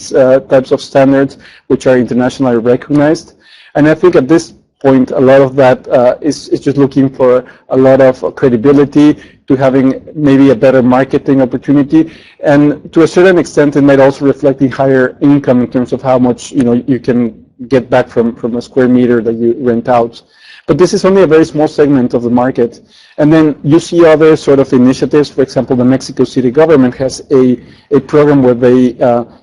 types of standards, which are internationally recognized. And I think at this point, a lot of that is just looking for a lot of credibility, to having maybe a better marketing opportunity, and to a certain extent, it might also reflect the higher income in terms of how much you can get back from a square meter that you rent out. But this is only a very small segment of the market. And then you see other sort of initiatives. For example, the Mexico City government has a program where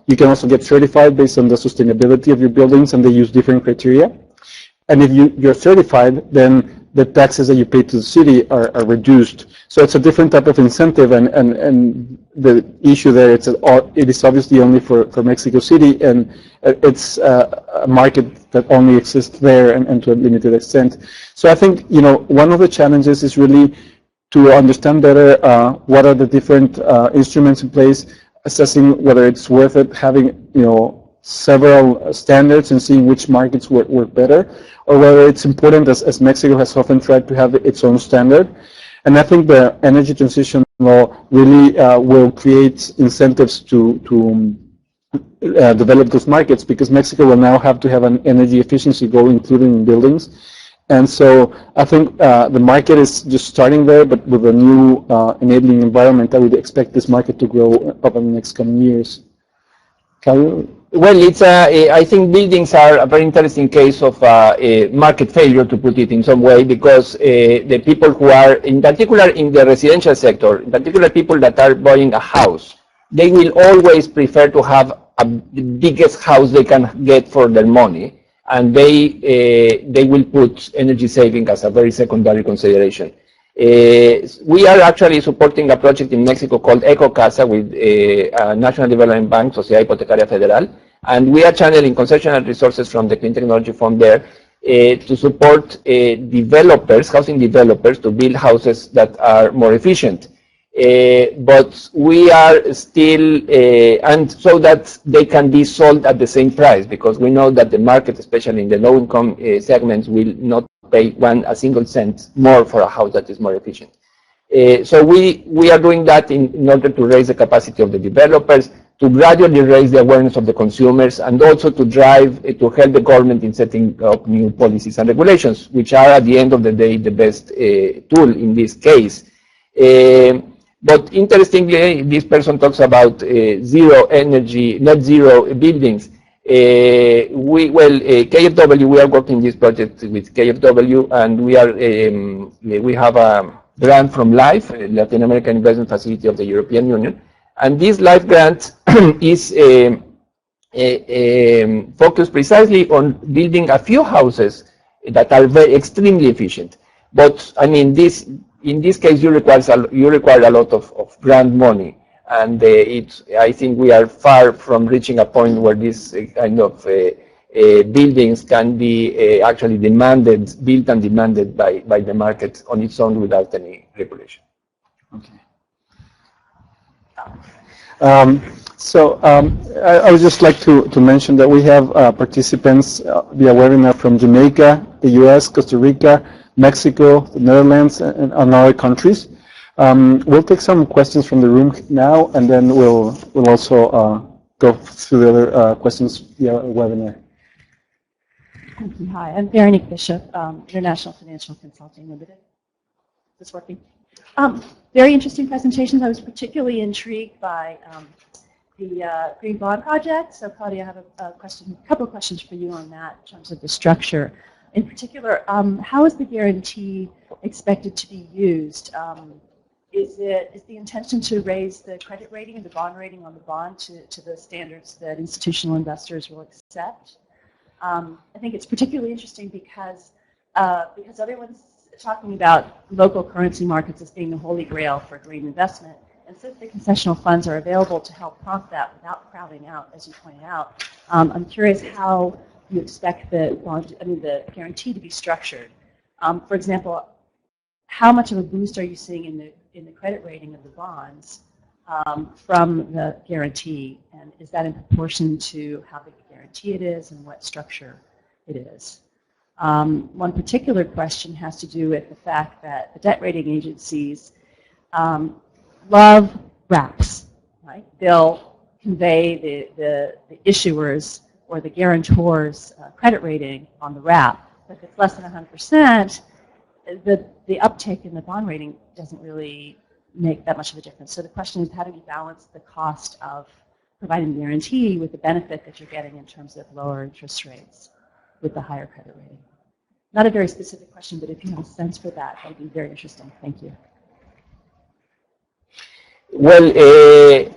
you can also get certified based on the sustainability of your buildings, and they use different criteria. And if you're certified, then the taxes that you pay to the city are reduced. So it's a different type of incentive, and the issue there, it is obviously only for Mexico City, and it's a market that only exists there and to a limited extent. So I think, one of the challenges is really to understand better what are the different instruments in place, assessing whether it's worth it having, several standards and seeing which markets work better, or whether it's important, as Mexico has often tried to have its own standard. And I think the energy transition law really will create incentives to develop those markets, because Mexico will now have to have an energy efficiency goal, including in buildings. And so I think the market is just starting there, but with a new enabling environment, I would expect this market to grow over the next coming years. Claudio? Well, I think buildings are a very interesting case of a market failure, to put it in some way, because the people who are, in particular in the residential sector, in particular people that are buying a house, they will always prefer to have the biggest house they can get for their money, and they will put energy saving as a very secondary consideration. We are actually supporting a project in Mexico called EcoCasa with National Development Bank, Sociedad Hipotecaria Federal, and we are channeling concessional resources from the Clean Technology Fund there to support developers, housing developers, to build houses that are more efficient. But we are still, and so that they can be sold at the same price, because we know that the market, especially in the low-income segments, will not pay a single cent more for a house that is more efficient. So we are doing that in order to raise the capacity of the developers, to gradually raise the awareness of the consumers, and also to drive, to help the government in setting up new policies and regulations, which are at the end of the day the best tool in this case. But interestingly, this person talks about zero energy, net zero buildings. KfW, we are working this project with KfW, and we have a grant from LIFE, Latin American Investment Facility of the European Union, and this LIFE grant is focused precisely on building a few houses that are extremely efficient. But I mean, in this case, you require a lot of grant money, and I think we are far from reaching a point where this kind of buildings can be actually built and demanded by the market on its own without any regulation. Okay. I would just like to mention that we have participants via webinar from Jamaica, the US, Costa Rica, Mexico, the Netherlands, and other countries. We'll take some questions from the room now, and then we'll also go through the other questions via webinar. Thank you. Hi, I'm Veronique Bishop, International Financial Consulting Limited. Is this working? Very interesting presentations. I was particularly intrigued by the Green Bond Project. So, Claudia, I have a couple of questions for you on that in terms of the structure. In particular, how is the guarantee expected to be used? Is the intention to raise the credit rating and the bond rating on the bond to the standards that institutional investors will accept? I think it's particularly interesting because everyone's talking about local currency markets as being the holy grail for green investment. And since the concessional funds are available to help prompt that without crowding out, as you pointed out, I'm curious how you expect the guarantee to be structured. For example, how much of a boost are you seeing in the credit rating of the bonds from the guarantee, and is that in proportion to how big a guarantee it is and what structure it is? One particular question has to do with the fact that the debt rating agencies love wraps, right? They'll convey the issuer's or the guarantor's credit rating on the wrap. But if it's less than 100%, the uptake in the bond rating doesn't really make that much of a difference. So the question is, how do you balance the cost of providing the guarantee with the benefit that you're getting in terms of lower interest rates with the higher credit rating? Not a very specific question, but if you have a sense for that, that would be very interesting. Thank you. Well,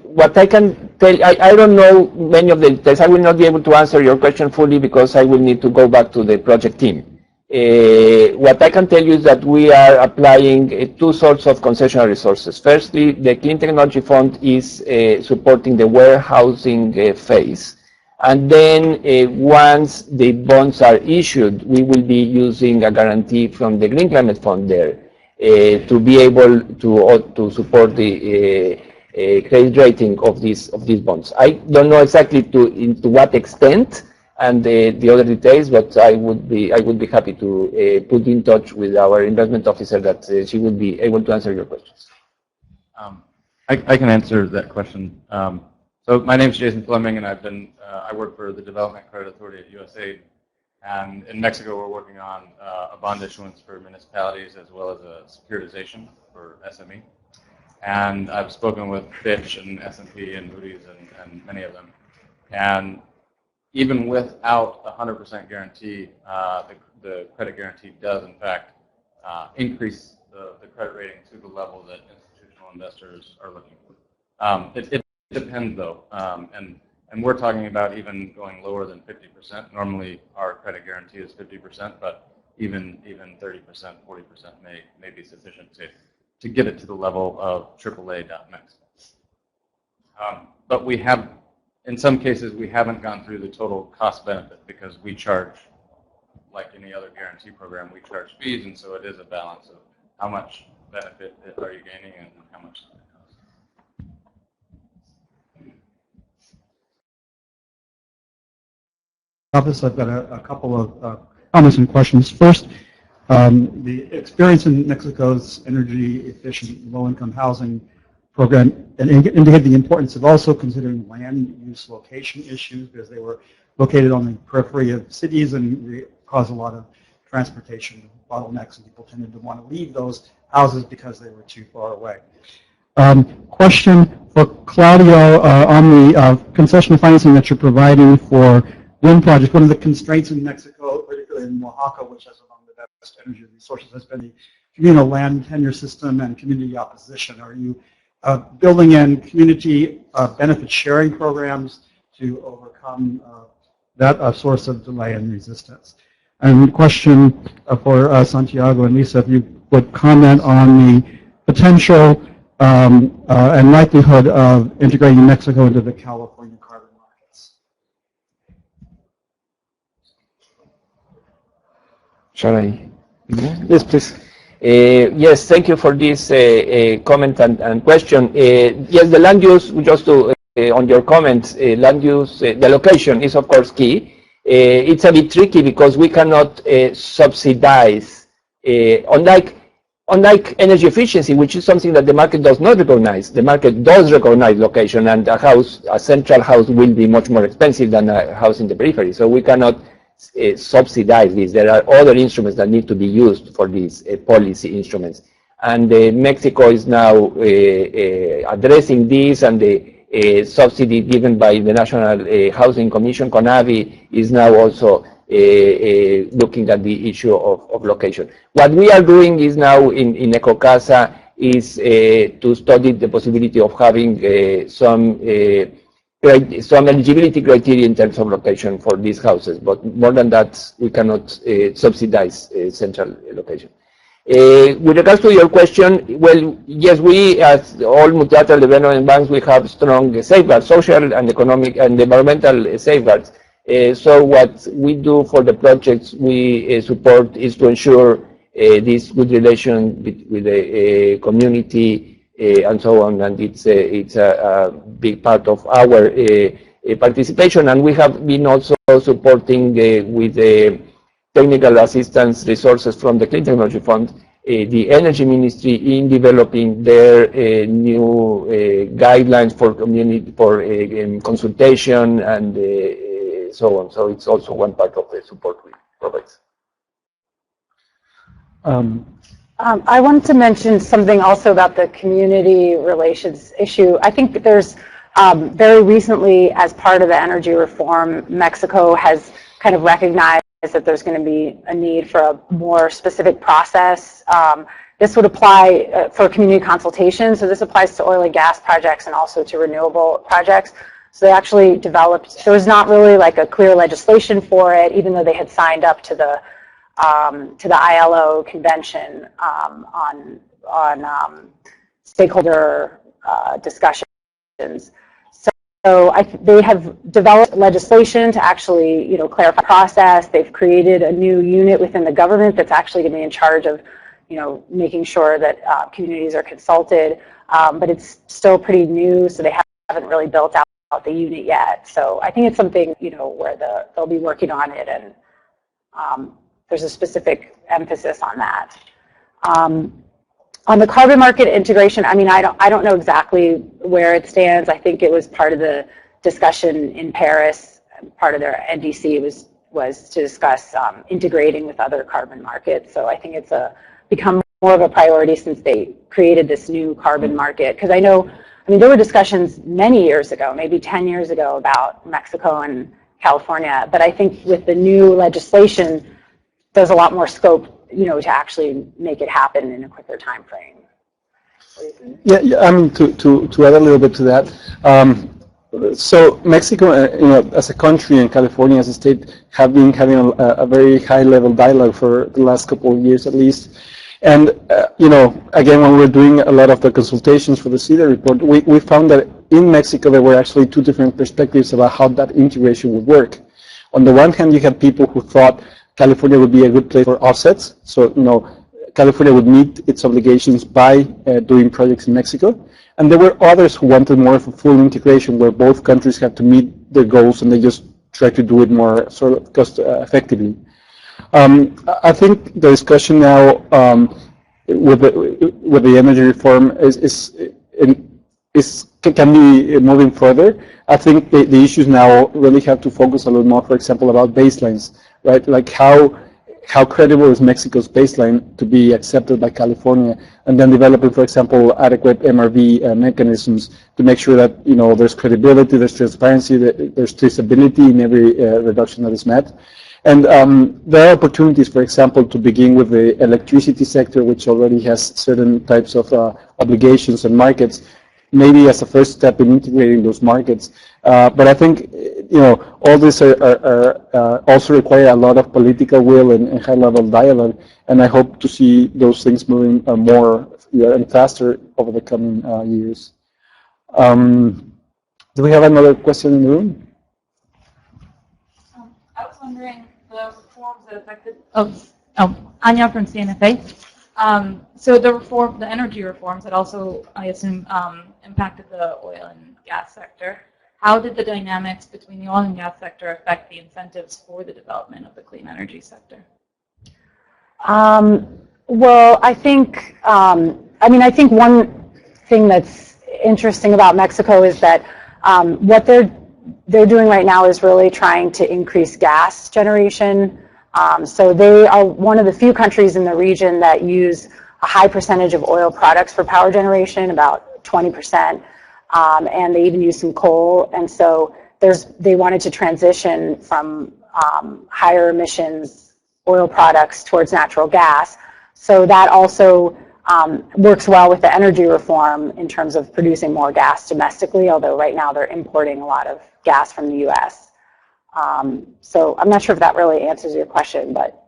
what I can tell, I don't know many of the details. I will not be able to answer your question fully because I will need to go back to the project team. What I can tell you is that we are applying two sorts of concessional resources. Firstly, the Clean Technology Fund is supporting the warehousing phase. And then once the bonds are issued, we will be using a guarantee from the Green Climate Fund there. to be able to support the credit rating of these bonds. I don't know exactly to what extent and the other details, but I would be happy to put in touch with our investment officer that she would be able to answer your questions. I can answer that question. So my name is Jason Fleming, and I work for the Development Credit Authority at USAID. And in Mexico, we're working on a bond issuance for municipalities as well as a securitization for SME. And I've spoken with Fitch and S&P and Moody's and many of them. And even without a 100% guarantee, the credit guarantee does, in fact, increase the credit rating to the level that institutional investors are looking for. It depends, though. And we're talking about even going lower than 50%. Normally, our credit guarantee is 50%, but even 30%, 40% may be sufficient to get it to the level of AAA.mix. But we have, in some cases, we haven't gone through the total cost benefit because we charge, like any other guarantee program, we charge fees, and so it is a balance of how much benefit are you gaining and how much it costs. Office, I've got a couple of comments and questions. First, the experience in Mexico's energy efficient low-income housing program indicated the importance of also considering land use location issues because they were located on the periphery of cities and caused a lot of transportation bottlenecks, and people tended to want to leave those houses because they were too far away. Question for Claudio on the concessional financing that you're providing for wind projects. One of the constraints in Mexico, particularly in Oaxaca, which has among the best energy resources, has been the communal land tenure system and community opposition. Are you building in community benefit sharing programs to overcome that source of delay and resistance? And question for Santiago and Lisa, if you would comment on the potential and likelihood of integrating Mexico into the California carbon markets. Shall I? Yes, please. Yes, thank you for this comment and question. Yes, the land use, just to on your comments, land use, the location is of course key. It's a bit tricky because we cannot subsidize, unlike energy efficiency, which is something that the market does not recognize. The market does recognize location, and a central house will be much more expensive than a house in the periphery. So we cannot subsidize this. There are other instruments that need to be used for these policy instruments. And Mexico is now addressing this, and the subsidy given by the National Housing Commission, CONAVI, is now also looking at the issue of location. What we are doing is now in Ecocasa is to study the possibility of having some eligibility criteria in terms of location for these houses, but more than that, we cannot subsidize central location. With regards to your question, well, yes, we, as all multilateral development banks, we have strong safeguards, social and economic and environmental safeguards. So what we do for the projects we support is to ensure this good relation with the community and so on, and it's a big part of our participation. And we have been also supporting with the technical assistance resources from the Clean Technology Fund, the Energy Ministry in developing their new guidelines for community, for consultation and so on. So it's also one part of the support we provide. I wanted to mention something also about the community relations issue. I think there's very recently, as part of the energy reform, Mexico has kind of recognized that there's going to be a need for a more specific process. This would apply for community consultation, so this applies to oil and gas projects and also to renewable projects. So they actually developed, there was not really like a clear legislation for it, even though they had signed up to the ILO convention on stakeholder discussions. So they have developed legislation to actually, clarify the process. They've created a new unit within the government that's actually going to be in charge of, making sure that communities are consulted, but it's still pretty new, so they haven't really built out the unit yet. So I think it's something, where they'll be working on it, and there's a specific emphasis on that. On the carbon market integration, I don't know exactly where it stands. I think it was part of the discussion in Paris. Part of their NDC was to discuss integrating with other carbon markets. So I think it's become more of a priority since they created this new carbon market. Because I know, there were discussions many years ago, maybe 10 years ago, about Mexico and California. But I think with the new legislation, there's a lot more scope, to actually make it happen in a quicker time frame. Yeah, to add a little bit to that. So Mexico, as a country, and California as a state have been having a very high-level dialogue for the last couple of years at least. And, again, when we were doing a lot of the consultations for the CEADIR report, we found that in Mexico there were actually two different perspectives about how that integration would work. On the one hand, you had people who thought California would be a good place for offsets. So, California would meet its obligations by doing projects in Mexico. And there were others who wanted more of a full integration where both countries have to meet their goals and they just try to do it more sort of cost effectively. I think the discussion now with the energy reform can be moving further. I think the issues now really have to focus a little more, for example, about baselines, right? Like how credible is Mexico's baseline to be accepted by California, and then developing, for example, adequate MRV mechanisms to make sure that there's credibility, there's transparency, that there's traceability in every reduction that is met. And there are opportunities, for example, to begin with the electricity sector, which already has certain types of obligations and markets, maybe as a first step in integrating those markets. But I think all this are also require a lot of political will and high-level dialogue, and I hope to see those things moving more and faster over the coming years. Do we have another question in the room? I was wondering the reforms that affected. Anya from CNFA. So the energy reforms that also, I assume, impacted the oil and gas sector. How did the dynamics between the oil and gas sector affect the incentives for the development of the clean energy sector? Well, I think one thing that's interesting about Mexico is that what they're doing right now is really trying to increase gas generation. So they are one of the few countries in the region that use a high percentage of oil products for power generation, about 20%, and they even use some coal. And so they wanted to transition from higher emissions oil products towards natural gas. So that also works well with the energy reform in terms of producing more gas domestically, although right now they're importing a lot of gas from the U.S. So I'm not sure if that really answers your question, but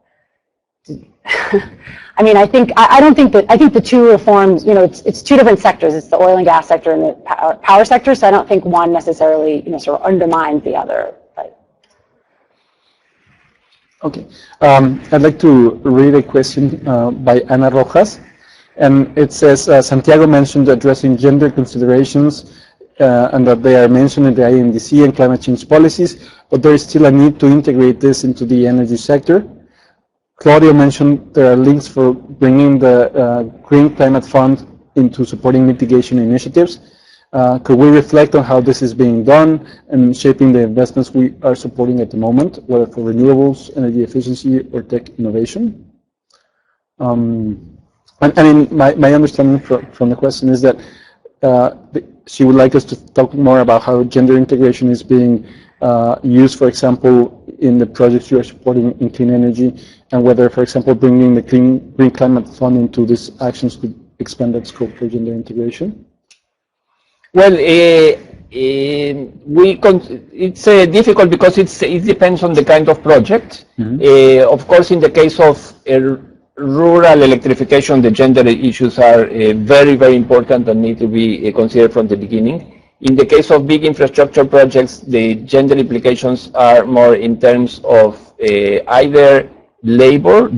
I think the two reforms, it's two different sectors. It's the oil and gas sector and the power sector. So I don't think one necessarily, sort of undermines the other. But. Okay, I'd like to read a question by Ana Rojas, and it says Santiago mentioned addressing gender considerations. And that they are mentioned in the INDC and climate change policies, but there is still a need to integrate this into the energy sector. Claudio mentioned there are links for bringing the Green Climate Fund into supporting mitigation initiatives. Could we reflect on how this is being done and shaping the investments we are supporting at the moment, whether for renewables, energy efficiency, or tech innovation? My understanding from the question is that she would like us to talk more about how gender integration is being used, for example, in the projects you are supporting in clean energy, and whether, for example, bringing the Green Climate Fund into these actions could expand that scope for gender integration. Well, it's difficult because it depends on the kind of project. Mm-hmm. Of course, in the case of rural electrification, the gender issues are very, very important and need to be considered from the beginning. In the case of big infrastructure projects, the gender implications are more in terms of either labor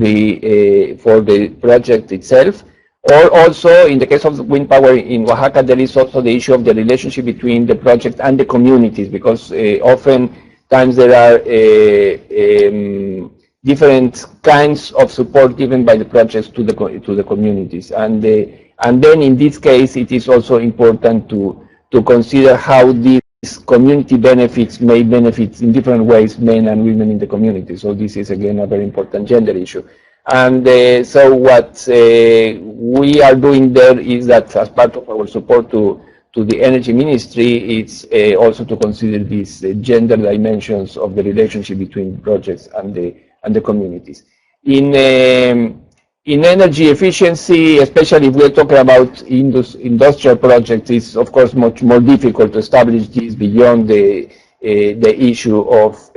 for the project itself, or also in the case of wind power in Oaxaca, there is also the issue of the relationship between the project and the communities, because often times there are different kinds of support given by the projects to the communities, and then in this case it is also important to consider how these community benefits may benefit in different ways men and women in the community. So this is again a very important gender issue. And so what we are doing there is that as part of our support to the energy ministry, it's also to consider these gender dimensions of the relationship between projects and the communities. In energy efficiency, especially if we're talking about industrial projects, it's of course much more difficult to establish this beyond the issue of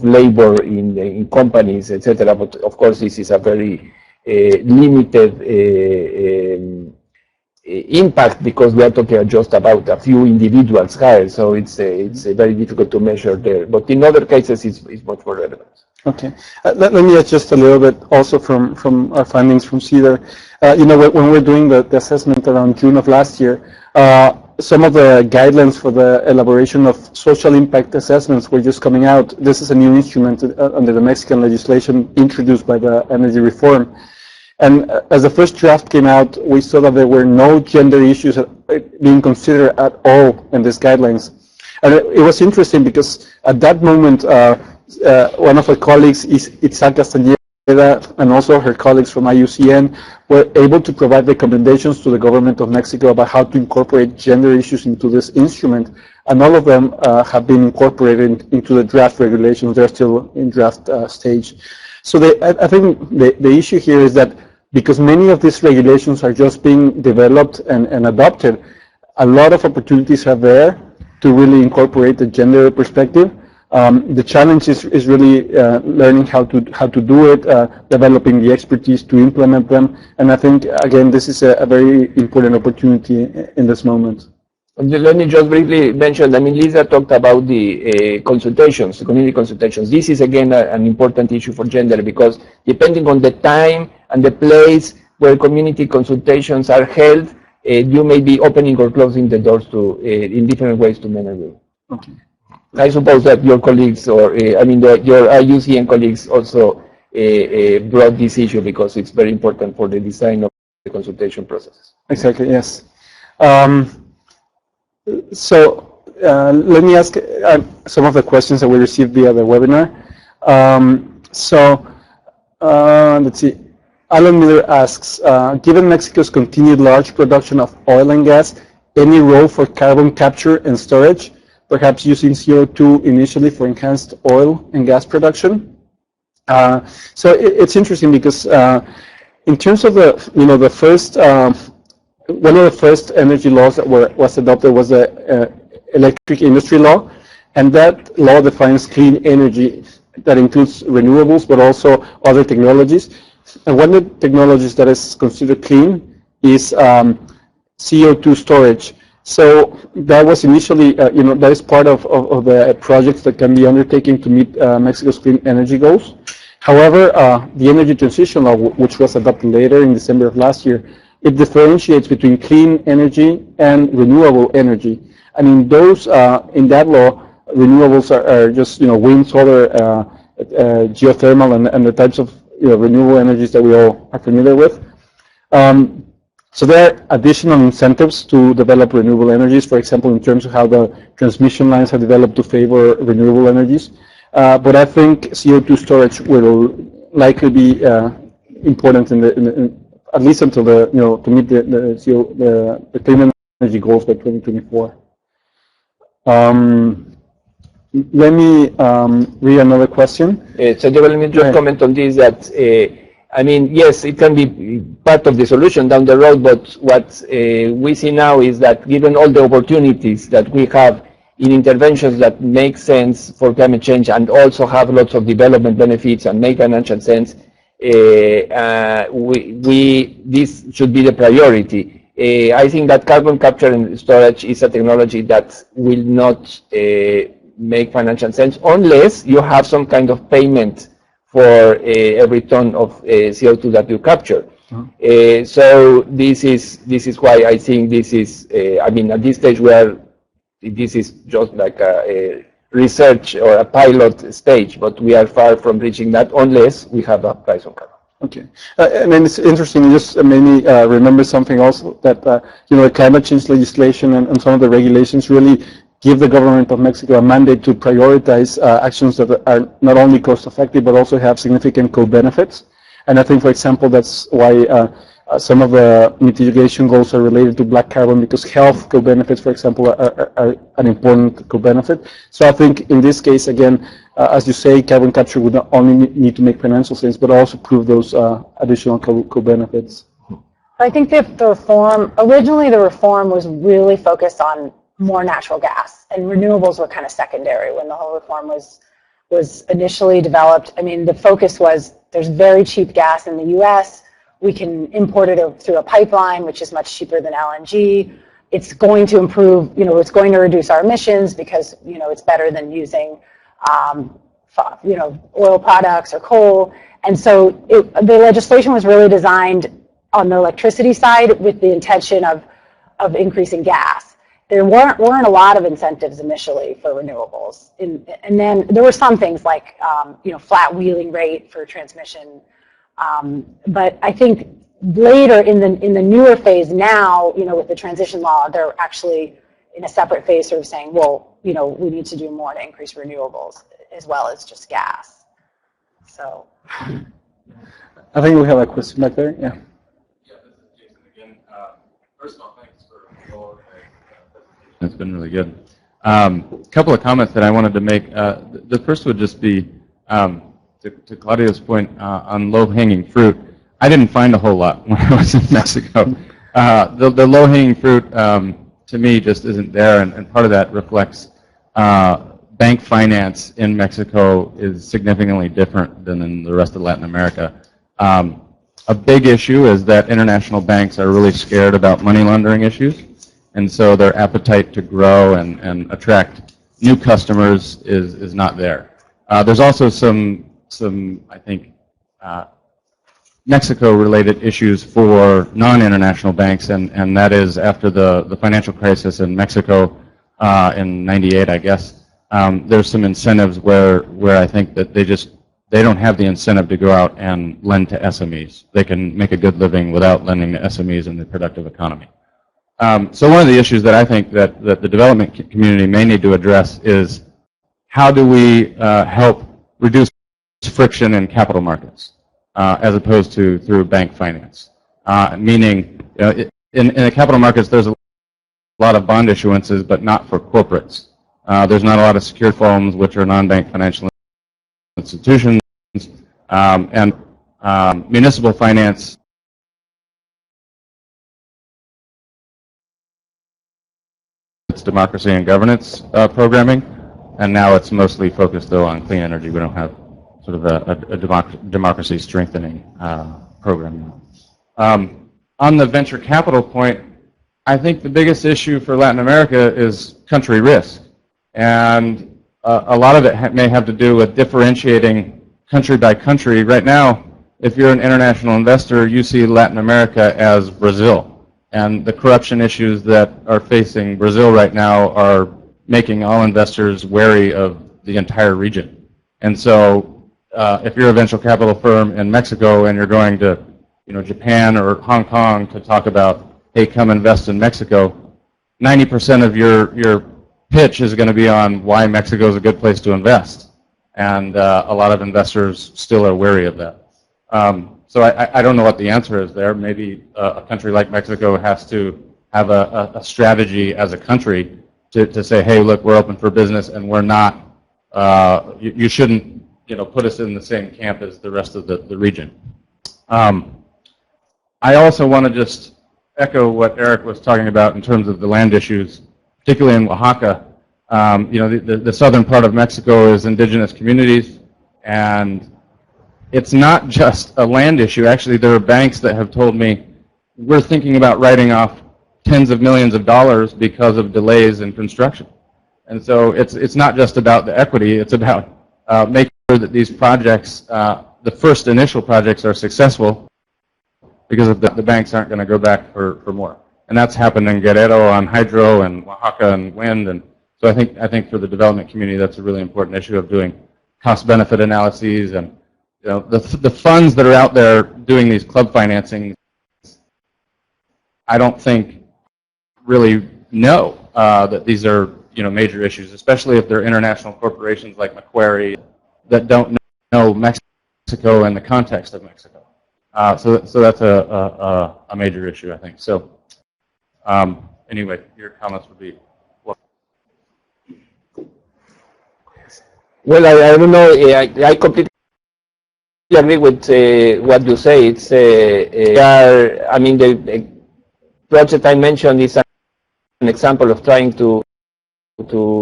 labor in companies, etc. But of course, this is a very limited impact, because we are talking just about a few individuals hired. So it's very difficult to measure there. But in other cases, it's much more relevant. Okay. Let me adjust a little bit also from our findings from CEADIR. When we're doing the assessment around June of last year, some of the guidelines for the elaboration of social impact assessments were just coming out. This is a new instrument under the Mexican legislation introduced by the energy reform. And as the first draft came out, we saw that there were no gender issues being considered at all in these guidelines. And it was interesting because at that moment, one of our colleagues, Isaac Castañeda, and also her colleagues from IUCN were able to provide recommendations to the government of Mexico about how to incorporate gender issues into this instrument. And all of them have been incorporated into the draft regulations. They're still in draft stage. So I think the issue here is that because many of these regulations are just being developed and adopted, a lot of opportunities are there to really incorporate the gender perspective. The challenge is really learning how to do it, developing the expertise to implement them, and I think again this is a very important opportunity in this moment. Let me just briefly mention. Lisa talked about the consultations, the community consultations. This is again an important issue for gender, because depending on the time and the place where community consultations are held, you may be opening or closing the doors to in different ways to men and women. Okay. I suppose that your colleagues, or your IUCN colleagues, also brought this issue because it's very important for the design of the consultation processes. Exactly. Yes. So let me ask some of the questions that we received via the webinar. Let's see. Alan Miller asks, given Mexico's continued large production of oil and gas, any role for carbon capture and storage, perhaps using CO2 initially for enhanced oil and gas production? So it's interesting because in terms of the first, one of the first energy laws that was adopted was the electric industry law, and that law defines clean energy that includes renewables but also other technologies. And one of the technologies that is considered clean is CO2 storage. So that was initially, that is part of the projects that can be undertaken to meet Mexico's clean energy goals. However, the energy transition law, which was adopted later in December of last year, it differentiates between clean energy and renewable energy. And in those, in that law, renewables are just, wind, solar, geothermal, and the types of renewable energies that we all are familiar with. So there are additional incentives to develop renewable energies, for example, in terms of how the transmission lines are developed to favor renewable energies. But I think CO2 storage will likely be important at least until to meet the clean energy goals by 2024. Let me read another question. Santiago, let me just comment on this, that yes, it can be part of the solution down the road, but what we see now is that given all the opportunities that we have in interventions that make sense for climate change and also have lots of development benefits and make financial sense, this should be the priority. I think that carbon capture and storage is a technology that will not make financial sense unless you have some kind of payment for every ton of CO2 that you capture. So this is why I think this is, I mean, at this stage this is just like a research or a pilot stage, but we are far from reaching that unless we have a price on carbon. Okay, and then it's interesting, you just made me remember something also, that the climate change legislation and some of the regulations really give the government of Mexico a mandate to prioritize actions that are not only cost effective but also have significant co-benefits. And I think, for example, that's why some of the mitigation goals are related to black carbon, because health co-benefits, for example, are an important co-benefit. So I think in this case, again, as you say, carbon capture would not only need to make financial sense, but also prove those additional co-benefits. I think that originally the reform was really focused on more natural gas, and renewables were kind of secondary when the whole reform was initially developed. I mean, the focus was there's very cheap gas in the U.S., we can import it through a pipeline, which is much cheaper than LNG. It's going to improve, it's going to reduce our emissions because, it's better than using, oil products or coal. And so the legislation was really designed on the electricity side with the intention of increasing gas. There weren't a lot of incentives initially for renewables. And then there were some things like, flat wheeling rate for transmission. But I think later in the newer phase now, with the transition law, they're actually in a separate phase sort of saying, well, we need to do more to increase renewables as well as just gas. So. I think we have a question back there. Yeah. Yeah, this is Jason again. First of all, thanks for all of the It's been really good. A couple of comments that I wanted to make. The first would just be, to Claudio's point on low-hanging fruit, I didn't find a whole lot when I was in Mexico. The low-hanging fruit, to me, just isn't there, and part of that reflects bank finance in Mexico is significantly different than in the rest of Latin America. A big issue is that international banks are really scared about money laundering issues, and so their appetite to grow and attract new customers is not there. There's also some I think, Mexico-related issues for non-international banks, and that is after the financial crisis in Mexico in '98, I guess. There's some incentives where I think that they don't have the incentive to go out and lend to SMEs. They can make a good living without lending to SMEs in the productive economy. So one of the issues that I think that the development community may need to address is how do we help reduce friction in capital markets as opposed to through bank finance. Meaning, in the capital markets, there's a lot of bond issuances, but not for corporates. There's not a lot of secured loans, which are non-bank financial institutions, and municipal finance. It's democracy and governance programming, and now it's mostly focused, though, on clean energy. We don't have sort of a democracy strengthening program now. On the venture capital point, I think the biggest issue for Latin America is country risk. And a lot of it may have to do with differentiating country by country. Right now, if you're an international investor, you see Latin America as Brazil. And the corruption issues that are facing Brazil right now are making all investors wary of the entire region. And so if you're a venture capital firm in Mexico and you're going to Japan or Hong Kong to talk about, hey, come invest in Mexico, 90% of your pitch is going to be on why Mexico is a good place to invest. And a lot of investors still are wary of that. So I don't know what the answer is there. Maybe a country like Mexico has to have a strategy as a country to say, hey, look, we're open for business and we're not, you shouldn't put us in the same camp as the rest of the region. I also want to just echo what Eric was talking about in terms of the land issues, particularly in Oaxaca. The southern part of Mexico is indigenous communities, and it's not just a land issue. Actually, there are banks that have told me, we're thinking about writing off tens of millions of dollars because of delays in construction. And so it's not just about the equity, it's about making that these projects, the first initial projects, are successful, because if the banks aren't going to go back for more. And that's happened in Guerrero on hydro and Oaxaca and wind. And so I think for the development community, that's a really important issue of doing cost-benefit analyses. And the funds that are out there doing these club financing, I don't think really know that these are major issues, especially if they're international corporations like Macquarie that don't know Mexico and the context of Mexico. So that's a major issue, I think. So anyway, your comments would be welcome. Well, I don't know. I completely agree with what you say. It's the project I mentioned is an example of trying to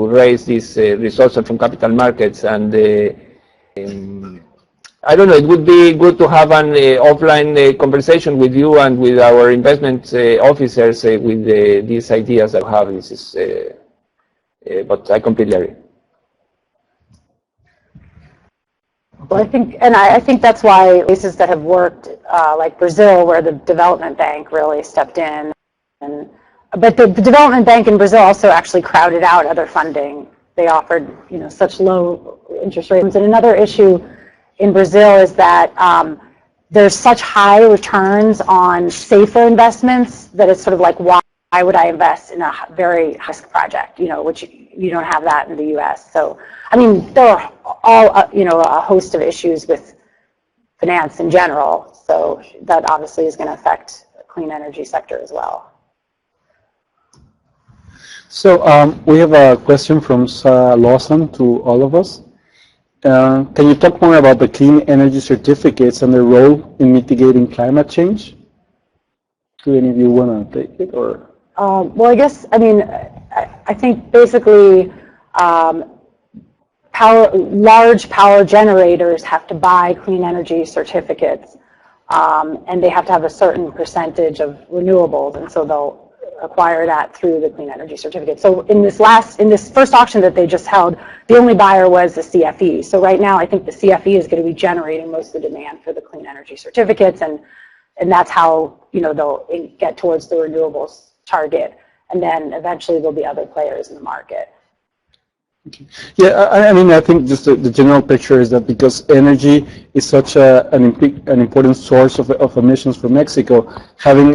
raise these resources from capital markets, and I don't know, it would be good to have an offline conversation with you and with our investment officers with these ideas that we have. This is, but I completely agree. Well, I think that's why places that have worked, like Brazil, where the development bank really stepped in, but the development bank in Brazil also actually crowded out other funding. They offered, such low interest rates. And another issue in Brazil is that there's such high returns on safer investments that it's sort of like, why would I invest in a very high-risk project, which you don't have that in the U.S. So, there are all, a host of issues with finance in general. So that obviously is going to affect the clean energy sector as well. So we have a question from Sarah Lawson to all of us. Can you talk more about the clean energy certificates and their role in mitigating climate change? Do any of you want to take it, or? Well, I guess, I think basically large power generators have to buy clean energy certificates, and they have to have a certain percentage of renewables, and so they'll acquire that through the clean energy certificate. So in this first auction that they just held, the only buyer was the CFE. So right now, I think the CFE is going to be generating most of the demand for the clean energy certificates, and that's how they'll get towards the renewables target, and then eventually there'll be other players in the market. Yeah, I think just the general picture is that because energy is such an important source of emissions for Mexico, having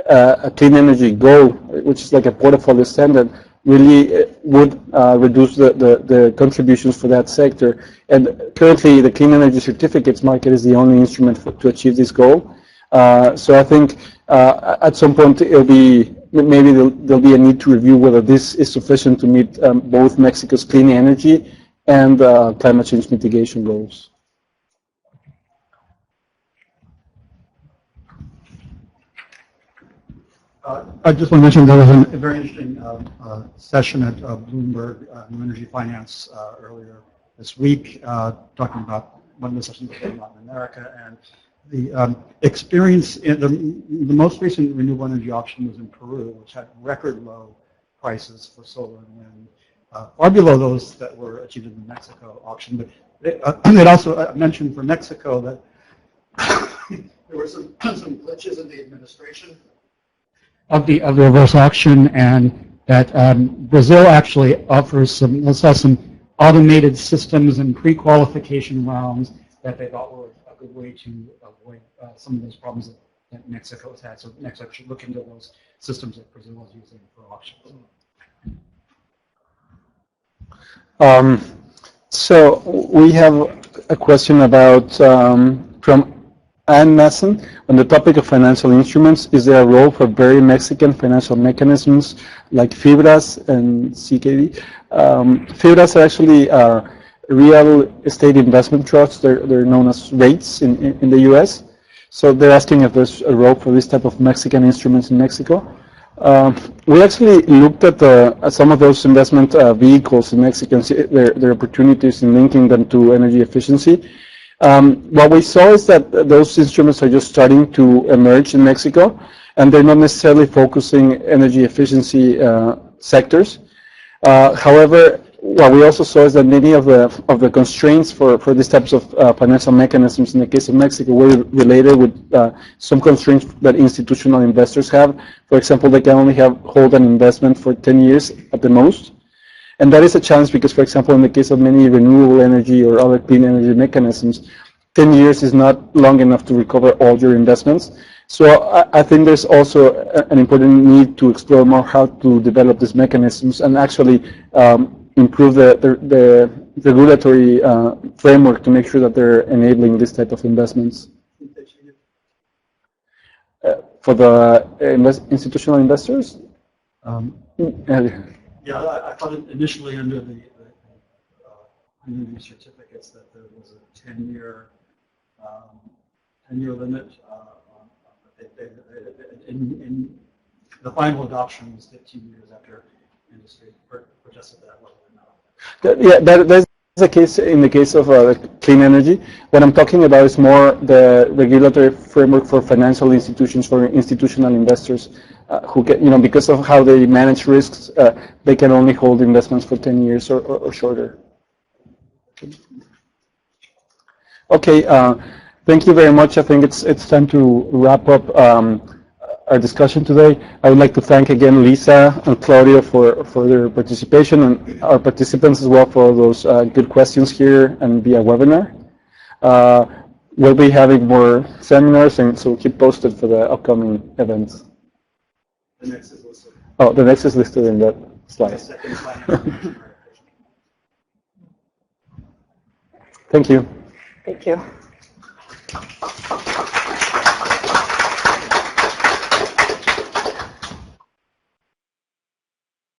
a clean energy goal, which is like a portfolio standard, really would reduce the contributions for that sector. And currently, the clean energy certificates market is the only instrument to achieve this goal. So I think at some point it'll be, maybe there'll be a need to review whether this is sufficient to meet both Mexico's clean energy and climate change mitigation goals. I just want to mention there was a very interesting session at Bloomberg New Energy Finance earlier this week, talking about one of the sessions in Latin America, and the experience in the most recent renewable energy auction was in Peru, which had record low prices for solar and wind, far below those that were achieved in the Mexico auction. But it also mentioned for Mexico that there were some glitches in the administration of the reverse auction, and that Brazil actually offers some automated systems and pre-qualification rounds that they thought were a good way to avoid some of those problems that Mexico has had. So Mexico should look into those systems that Brazil is using for auctions. So we have a question about from Ann Masson on the topic of financial instruments. Is there a role for very Mexican financial mechanisms like FIBRAs and CEADIR? FIBRAs are actually real estate investment trusts. They're known as REITs in the U.S. So they're asking if there's a role for this type of Mexican instruments in Mexico. We actually looked at some of those investment vehicles in Mexico and see their opportunities in linking them to energy efficiency. What we saw is that those instruments are just starting to emerge in Mexico, and they're not necessarily focusing energy efficiency sectors. However, what we also saw is that many of the constraints for these types of financial mechanisms in the case of Mexico were related with some constraints that institutional investors have. For example, they can only hold an investment for 10 years at the most. And that is a challenge because, for example, in the case of many renewable energy or other clean energy mechanisms, 10 years is not long enough to recover all your investments. So I think there's also an important need to explore more how to develop these mechanisms and actually improve the regulatory framework to make sure that they're enabling this type of investments. For the institutional investors? Yeah, I thought initially under the certificates that there was a 10-year limit. In the final adoption was 15 years after industry protested that level. Yeah, that's the case in the case of clean energy. What I'm talking about is more the regulatory framework for financial institutions, for institutional investors who get, because of how they manage risks, they can only hold investments for 10 years or shorter. Okay, thank you very much. I think it's time to wrap up our discussion today. I would like to thank again Lisa and Claudio for their participation and our participants as well for those good questions here and via webinar. We'll be having more seminars, and so keep posted for the upcoming events. The next is listed. Oh, the next is listed in that slide. Thank you. Thank you.